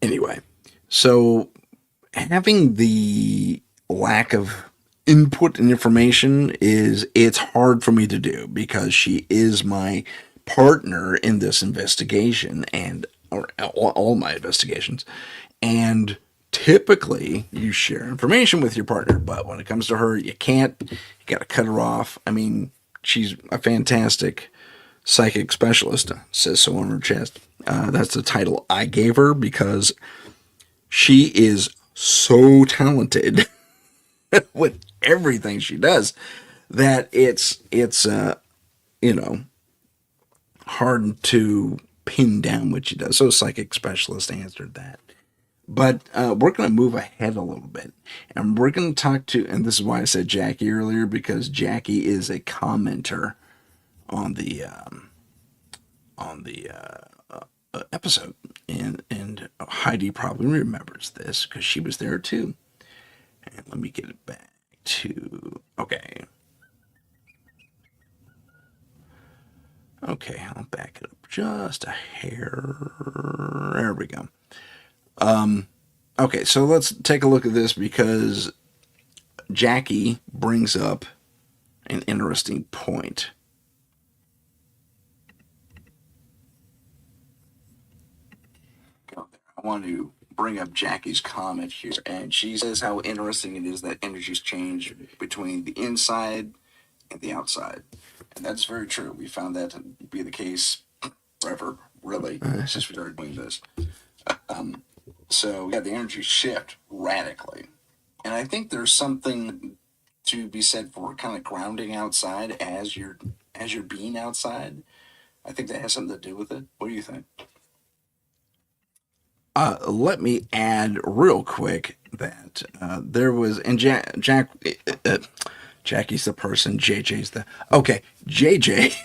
Anyway, so having the lack of input and information it's hard for me to do because she is my partner in this investigation or all my investigations. And typically you share information with your partner, but when it comes to her, you can't. You got to cut her off. I mean, she's a fantastic psychic specialist, says so on her chest. That's the title I gave her because she is so talented with everything she does that it's hard to pin down what she does. So psychic specialist answered that. But we're going to move ahead a little bit, and we're going to talk to, and this is why I said Jackie earlier, because Jackie is a commenter on the episode, and Heidi probably remembers this because she was there too. And let me get it back to, okay. Okay, I'll back it up just a hair. There we go. Okay, so let's take a look at this because Jackie brings up an interesting point. I want to bring up Jackie's comment here, and she says how interesting it is that energies change between the inside and the outside. And that's very true. We found that to be the case forever, really, since we started doing this. So, yeah, the energies shift radically. And I think there's something to be said for kind of grounding outside as you're being outside. I think that has something to do with it. What do you think? Let me add real quick that there was, and Jackie's the person, JJ's the, okay, JJ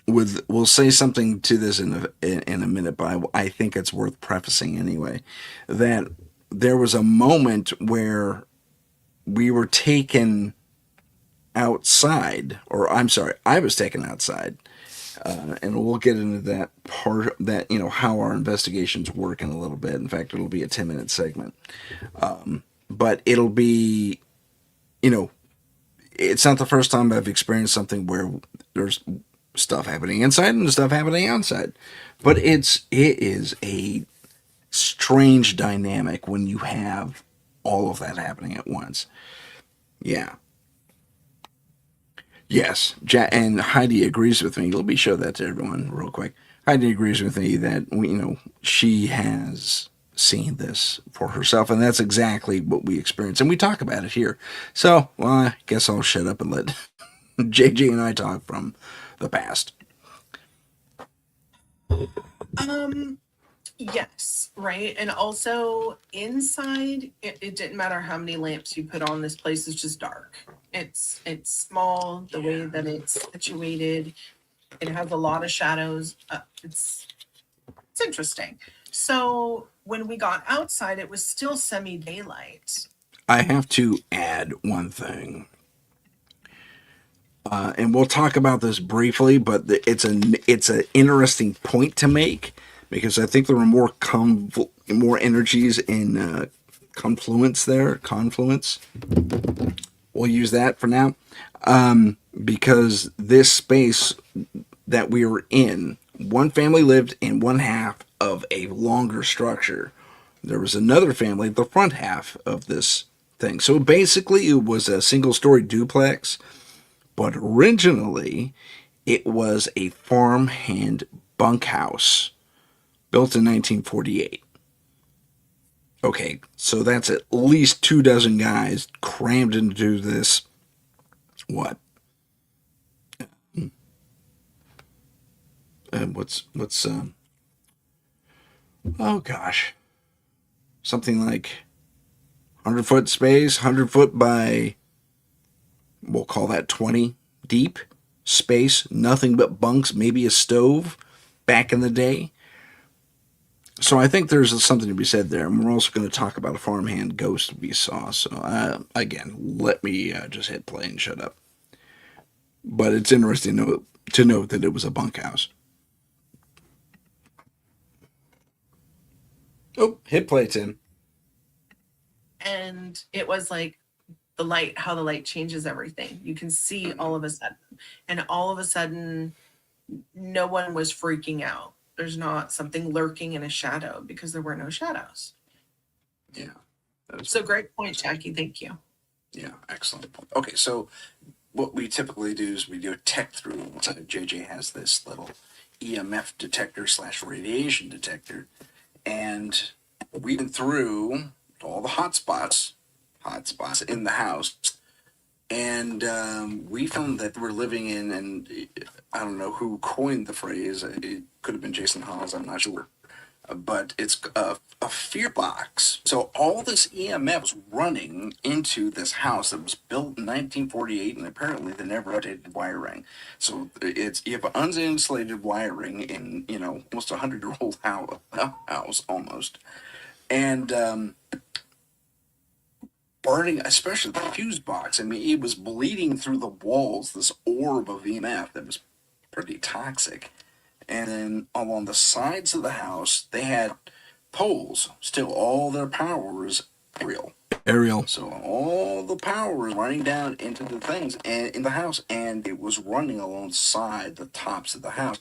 will say something to this in a minute, but I think it's worth prefacing anyway, that there was a moment where we were taken outside, or I'm sorry, I was taken outside, and we'll get into that part, that, how our investigations work in a little bit. In fact, it'll be a 10-minute segment, but it'll be, it's not the first time I've experienced something where there's stuff happening inside and stuff happening outside, but it is a strange dynamic when you have all of that happening at once. Yeah. Yes, and Heidi agrees with me. Let me show that to everyone real quick. Heidi agrees with me that she has seen this for herself, and that's exactly what we experience, and we talk about it here. So, well, I guess I'll shut up and let JJ and I talk from the past. Yes, right. And also inside, it didn't matter how many lamps you put on, this place is just dark. It's small, the way that it's situated. It has a lot of shadows. It's interesting. So when we got outside, it was still semi-daylight. I have to add one thing. And we'll talk about this briefly, but it's an interesting point to make because I think there were more energies in confluence there. Confluence. We'll use that for now, because this space that we were in, one family lived in one half of a longer structure. There was another family the front half of this thing. So basically, it was a single-story duplex. But originally, it was a farmhand bunkhouse built in 1948. Okay, so that's at least 24 guys crammed into this, what? Oh gosh. Something like 100-foot space, 100 foot by, we'll call that 20 deep space, nothing but bunks, maybe a stove back in the day. So I think there's something to be said there. And we're also going to talk about a farmhand ghost we saw. So again, let me just hit play and shut up. But it's interesting to note that it was a bunkhouse. Oh, hit play, Tim. And it was like the light, how the light changes everything. You can see all of a sudden. And all of a sudden, no one was freaking out. There's not something lurking in a shadow because there were no shadows. Yeah. So great point, Jackie. Thank you. Yeah, excellent point. Okay, so what we typically do is we do a tech through. So JJ has this little EMF detector / radiation detector, and we went through all the hotspots in the house, and we found that we're living in, and I don't know who coined the phrase. It could have been Jason Hawes. I'm not sure. but it's a fear box. So all this EMF was running into this house that was built in 1948, and apparently they never updated wiring. So you have uninsulated wiring in almost 100-year-old house almost, and burning, especially the fuse box. I mean, it was bleeding through the walls. This orb of EMF that was pretty toxic. And then along the sides of the house, they had poles. Still, all their power was aerial. Ariel. So all the power was running down into the things and in the house, and it was running alongside the tops of the house.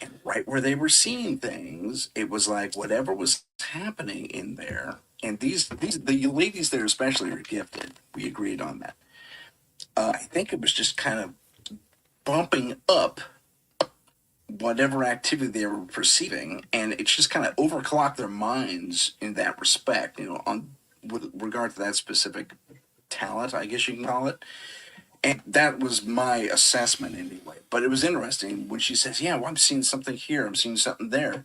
And right where they were seeing things, it was like whatever was happening in there. And the ladies there especially are gifted. We agreed on that. I think it was just kind of bumping up whatever activity they were perceiving, and it's just kind of overclocked their minds in that respect, on with regard to that specific talent, I guess you can call it. And that was my assessment anyway. But it was interesting when she says, "Yeah, well, I'm seeing something here, I'm seeing something there."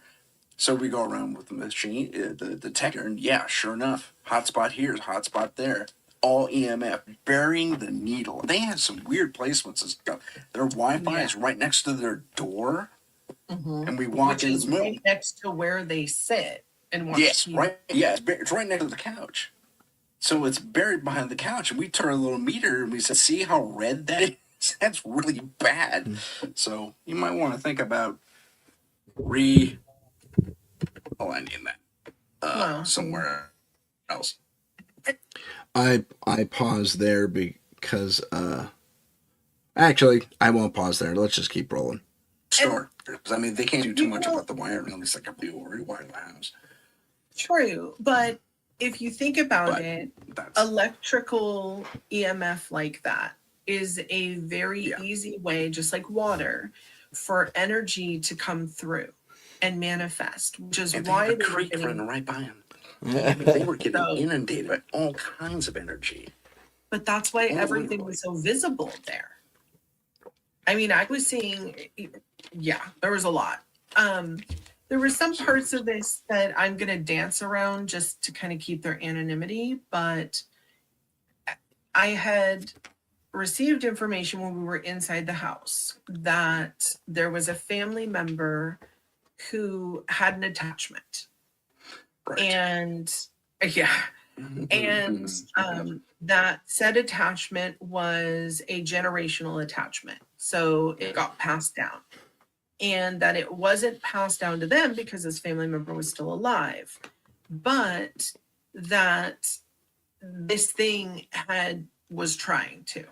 So we go around with the machine, the detector, and yeah, sure enough, hotspot here, hotspot there. All EMF, burying the needle. They had some weird placements and stuff. Their Wi-Fi is right next to their door, and we walk Which in is the room. right next to where they sit and watch Yes, TV. right. Yeah, it's right next to the couch. So it's buried behind the couch, and we turn a little meter, and we said, "See how red that is? That's really bad." So you might want to think about aligning that Well, somewhere else. I pause there because actually I won't pause there. Let's just keep rolling. Store. I mean, they can't do too much about the wiring. At least like a rewire the house. True, but if you think about But it, that's electrical EMF like that is a very easy way, just like water, for energy to come through and manifest, which is and why they have a they were creek getting. running right by them. I mean, they were getting So- inundated by all kinds of energy. But that's why Oh, everything literally. was so visible there. I mean, I was seeing, there was a lot. There were some parts of this that I'm going to dance around just to kind of keep their anonymity, but I had received information when we were inside the house that there was a family member who had an attachment. Right. And and that said attachment was a generational attachment. So it got passed down. And that it wasn't passed down to them because this family member was still alive, but that this thing was trying to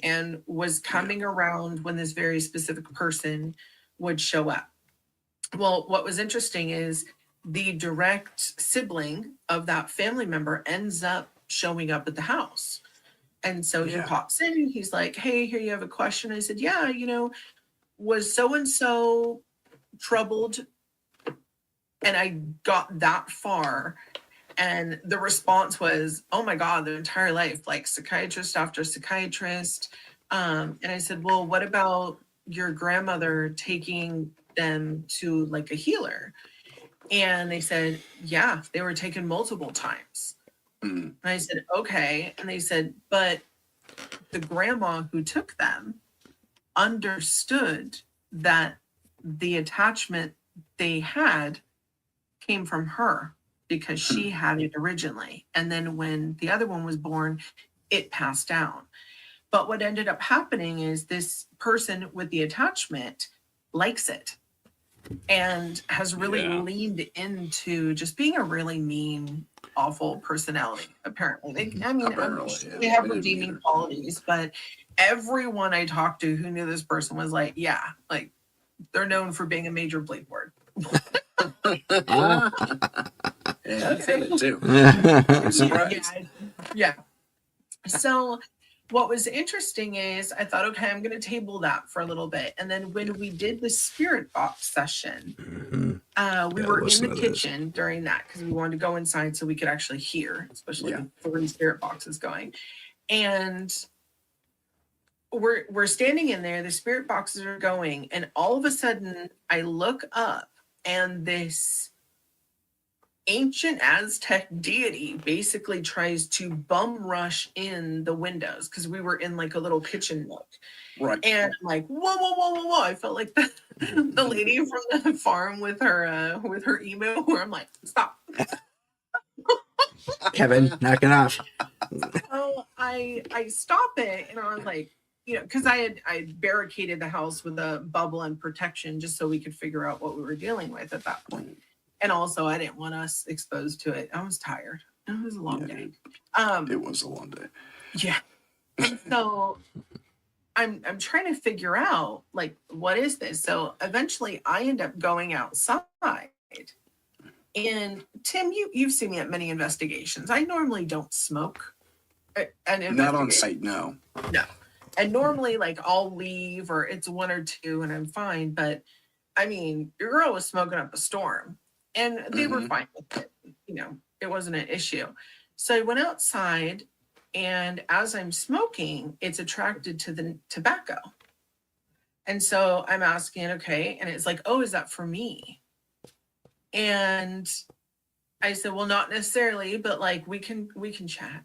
and was coming around when this very specific person would show up. Well, what was interesting is the direct sibling of that family member ends up showing up at the house. And so he pops in and he's like, "Hey, here you have a question." I said, "Yeah, was so-and-so troubled?" And I got that far. And the response was, "Oh my God, their entire life, like psychiatrist after psychiatrist." And I said, "Well, what about your grandmother taking them to like a healer?" And they said, "Yeah, they were taken multiple times." And I said, "Okay." And they said, "But the grandma who took them understood that the attachment they had came from her because she had it originally. And then when the other one was born, it passed down. But what ended up happening is this person with the attachment likes it and has really leaned into just being a really mean, awful personality, apparently. They have redeeming qualities, but everyone I talked to who knew this person was like, yeah, like they're known for being a major bleep word. Yeah, I feel it too. Yeah. So what was interesting is I thought, okay, I'm going to table that for a little bit. And then when we did the spirit box session, we were in the kitchen during that because we wanted to go inside so we could actually hear, especially with 3 spirit boxes going. And we're standing in there, the spirit boxes are going, and all of a sudden I look up and this ancient Aztec deity basically tries to bum rush in the windows because we were in like a little kitchen nook. Right. And I'm like, whoa, whoa, whoa, whoa, whoa. I felt like the lady from the farm with her emo, where I'm like, stop. Kevin, knock it off. So I stop it and I was like, because I barricaded the house with a bubble and protection just so we could figure out what we were dealing with at that point. And also I didn't want us exposed to it. I was tired. It was a long day. It was a long day. Yeah. And so I'm trying to figure out like what is this? So eventually I end up going outside. And Tim, you've seen me at many investigations. I normally don't smoke. Not on site, no. No. And normally like I'll leave or it's one or two and I'm fine. But I mean, your girl was smoking up a storm and they were fine with it. It wasn't an issue. So I went outside and as I'm smoking, it's attracted to the tobacco. And so I'm asking, okay. And it's like, oh, is that for me? And I said, well, not necessarily, but like we can chat.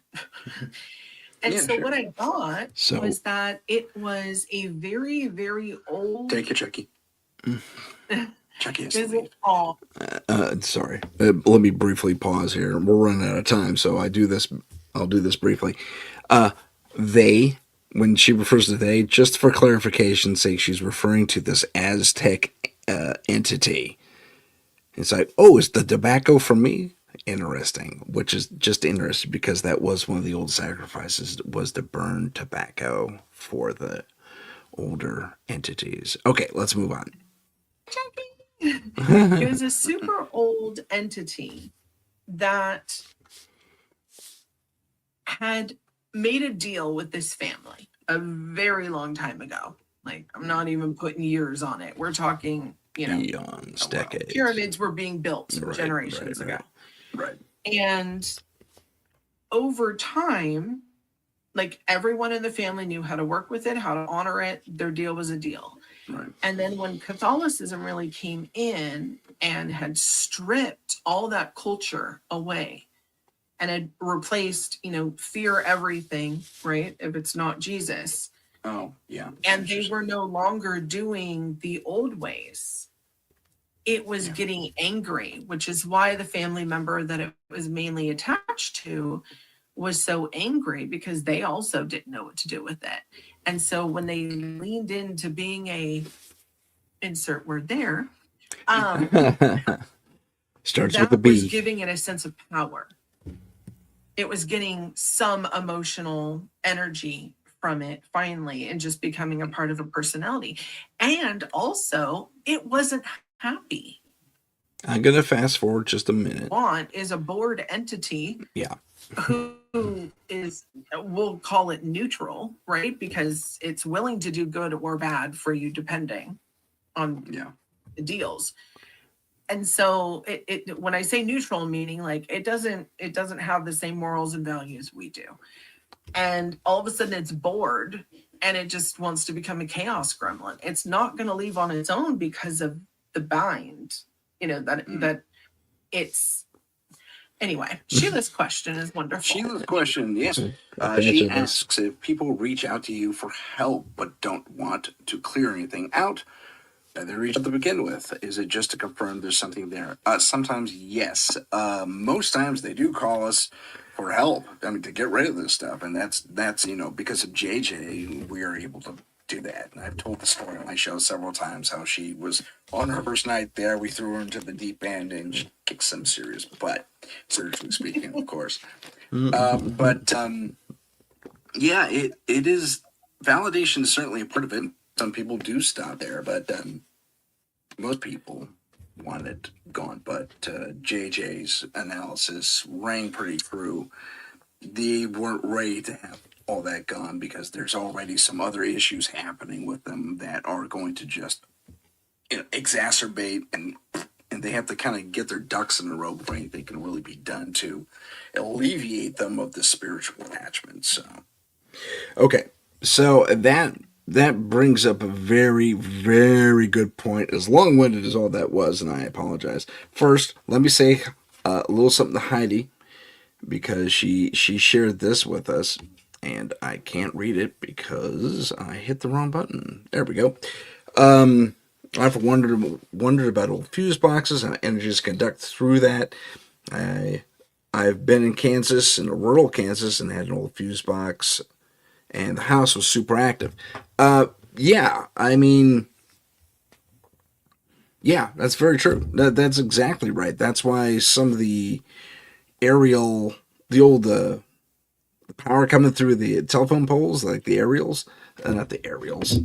And Yeah, so sure. what I got So- was that it was a very, very old. Take it, Chucky. Chucky has to Is leave. it all? Sorry. Let me briefly pause here. We're running out of time, so I'll do this briefly. They, when she refers to they, just for clarification's sake, she's referring to this Aztec entity. It's like, oh, is the tobacco for me? Interesting. Which is just interesting because that was one of the old sacrifices, was to burn tobacco for the older entities. Okay, let's move on. It was a super old entity that had made a deal with this family a very long time ago. Like, I'm not even putting years on it. We're talking, Eons, decades. pyramids were being built Right, generations right, ago. Right. And over time, like everyone in the family knew how to work with it, how to honor it. Their deal was a deal. Right. And then when Catholicism really came in and had stripped all that culture away and had replaced, fear everything, right? If it's not Jesus. Oh, yeah. And they were no longer doing the old ways. It was getting angry, which is why the family member that it was mainly attached to was so angry, because they also didn't know what to do with it. And so when they leaned into being a insert word there, Starts that with a was B. giving it a sense of power. It was getting some emotional energy from it finally and just becoming a part of a personality. And also it wasn't happy. I'm going to fast forward just a minute. Want is a bored entity. Yeah. Who is, we'll call it neutral, right? Because it's willing to do good or bad for you depending on the deals. And so it when I say neutral, meaning like it doesn't have the same morals and values we do. And all of a sudden it's bored and it just wants to become a chaos gremlin. It's not going to leave on its own because of the bind, that it's. Anyway, Sheila's question is wonderful. Sheila's question, yes. She asks if people reach out to you for help but don't want to clear anything out, they reach out to begin with. Is it just to confirm there's something there? Sometimes, yes. Most times they do call us for help. I mean, to get rid of this stuff, and that's because of JJ, we are able to do that. And I've told the story on my show several times how she was on her first night there. We threw her into the deep end and she kicked some serious butt, spiritually speaking, of course. Yeah, it is. Validation is certainly a part of it. Some people do stop there, but most people want it gone. But JJ's analysis rang pretty true. They weren't ready to have all that gone because there's already some other issues happening with them that are going to just exacerbate, and they have to kind of get their ducks in a row before anything can really be done to alleviate them of the spiritual attachment. So, okay, so that brings up a very, very good point. As long-winded as all that was, and I apologize. First, let me say a little something to Heidi because she shared this with us, and I can't read it because I hit the wrong button. There we go. I've wondered about old fuse boxes and energies conduct through that. I've been in Kansas, in rural Kansas, and had an old fuse box, and the house was super active. Yeah, I mean, yeah, that's very true. That's exactly right. That's why some of the aerial, the old power coming through the telephone poles, like the aerials, not the aerials,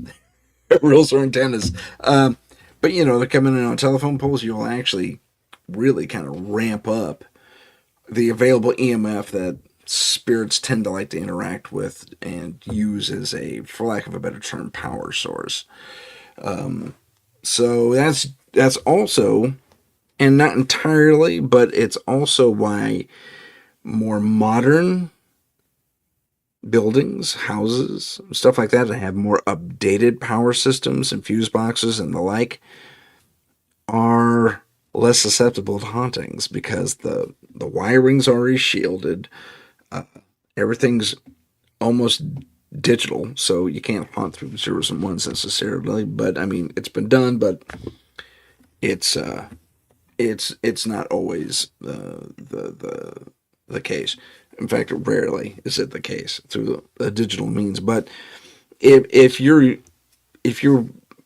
aerials are antennas. But they're coming in on telephone poles. You'll actually really kind of ramp up the available EMF that spirits tend to like to interact with and use as a, for lack of a better term, power source. So that's also, and not entirely, but it's also why more modern buildings, houses, stuff like that have more updated power systems and fuse boxes and the like are less susceptible to hauntings because the wiring's already shielded. Everything's almost digital, so you can't haunt through zeros and ones necessarily. But I mean, it's been done, but it's not always the case. In fact, rarely is it the case through the digital means. But if you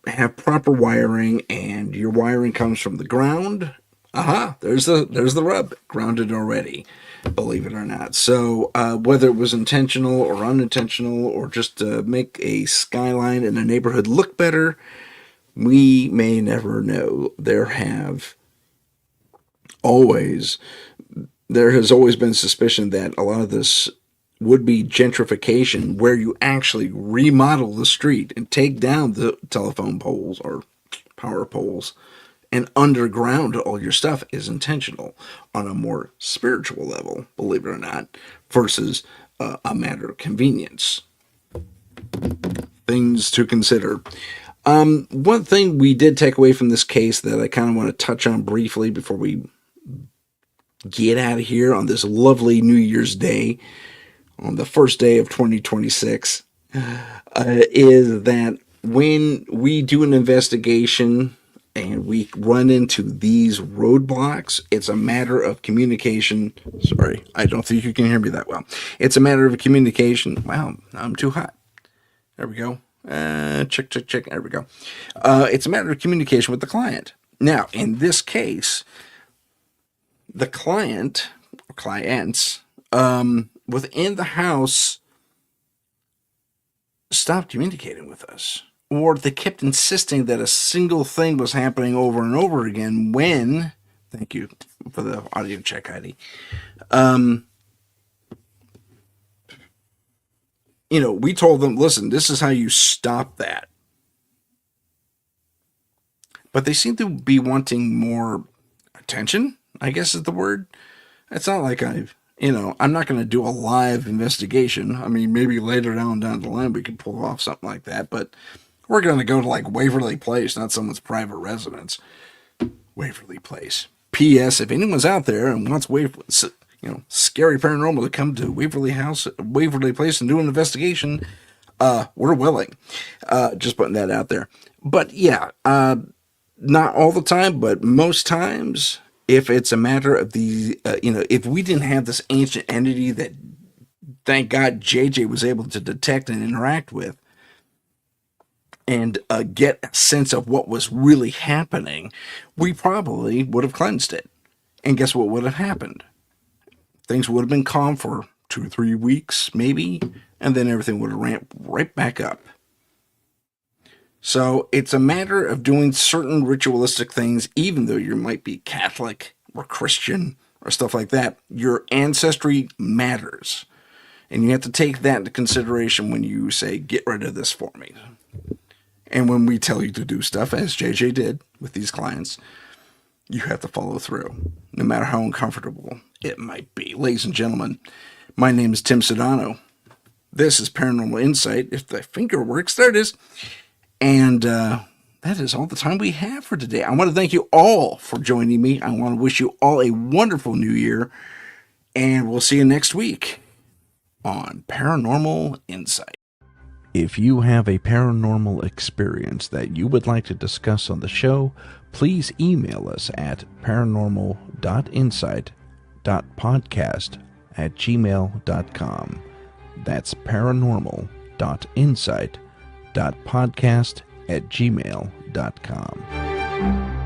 have proper wiring and your wiring comes from the ground, there's the rub, grounded already, believe it or not. So whether it was intentional or unintentional or just to make a skyline in a neighborhood look better, we may never know. There has always been suspicion that a lot of this would be gentrification, where you actually remodel the street and take down the telephone poles or power poles and underground all your stuff, is intentional on a more spiritual level, believe it or not, versus a matter of convenience. Things to consider. One thing we did take away from this case that I kind of want to touch on briefly before we get out of here on this lovely New Year's Day, on the first day of 2026, is that when we do an investigation and we run into these roadblocks, it's a matter of communication. Sorry, I don't think you can hear me that well. It's a matter of communication. Wow, I'm too hot. There we go. Check. There we go. It's a matter of communication with the client. Now, in this case, the clients within the house stopped communicating with us, or they kept insisting that a single thing was happening over and over again when, thank you for the audio check, Heidi, we told them, listen, this is how you stop that. But they seem to be wanting more attention, I guess is the word. It's not like I'm not going to do a live investigation. I mean, maybe later down the line we could pull off something like that, but we're going to go to like Waverly Place, not someone's private residence. Waverly Place. P.S. If anyone's out there and wants scary paranormal to come to Waverly Place and do an investigation, we're willing. Just putting that out there. But yeah, not all the time, but most times, if it's a matter of if we didn't have this ancient entity that, thank God, JJ was able to detect and interact with and get a sense of what was really happening, we probably would have cleansed it. And guess what would have happened? Things would have been calm for 2 or 3 weeks, maybe, and then everything would have ramped right back up. So it's a matter of doing certain ritualistic things, even though you might be Catholic or Christian or stuff like that. Your ancestry matters. And you have to take that into consideration when you say, get rid of this for me. And when we tell you to do stuff, as JJ did with these clients, you have to follow through, no matter how uncomfortable it might be. Ladies and gentlemen, my name is Tim Sedano. This is Paranormal Insight. If the finger works, there it is. And that is all the time we have for today. I want to thank you all for joining me. I want to wish you all a wonderful new year, and we'll see you next week on Paranormal Insight. If you have a paranormal experience that you would like to discuss on the show, please email us at paranormal.insight.podcast@gmail.com. That's paranormal.insight.podcast@gmail.com.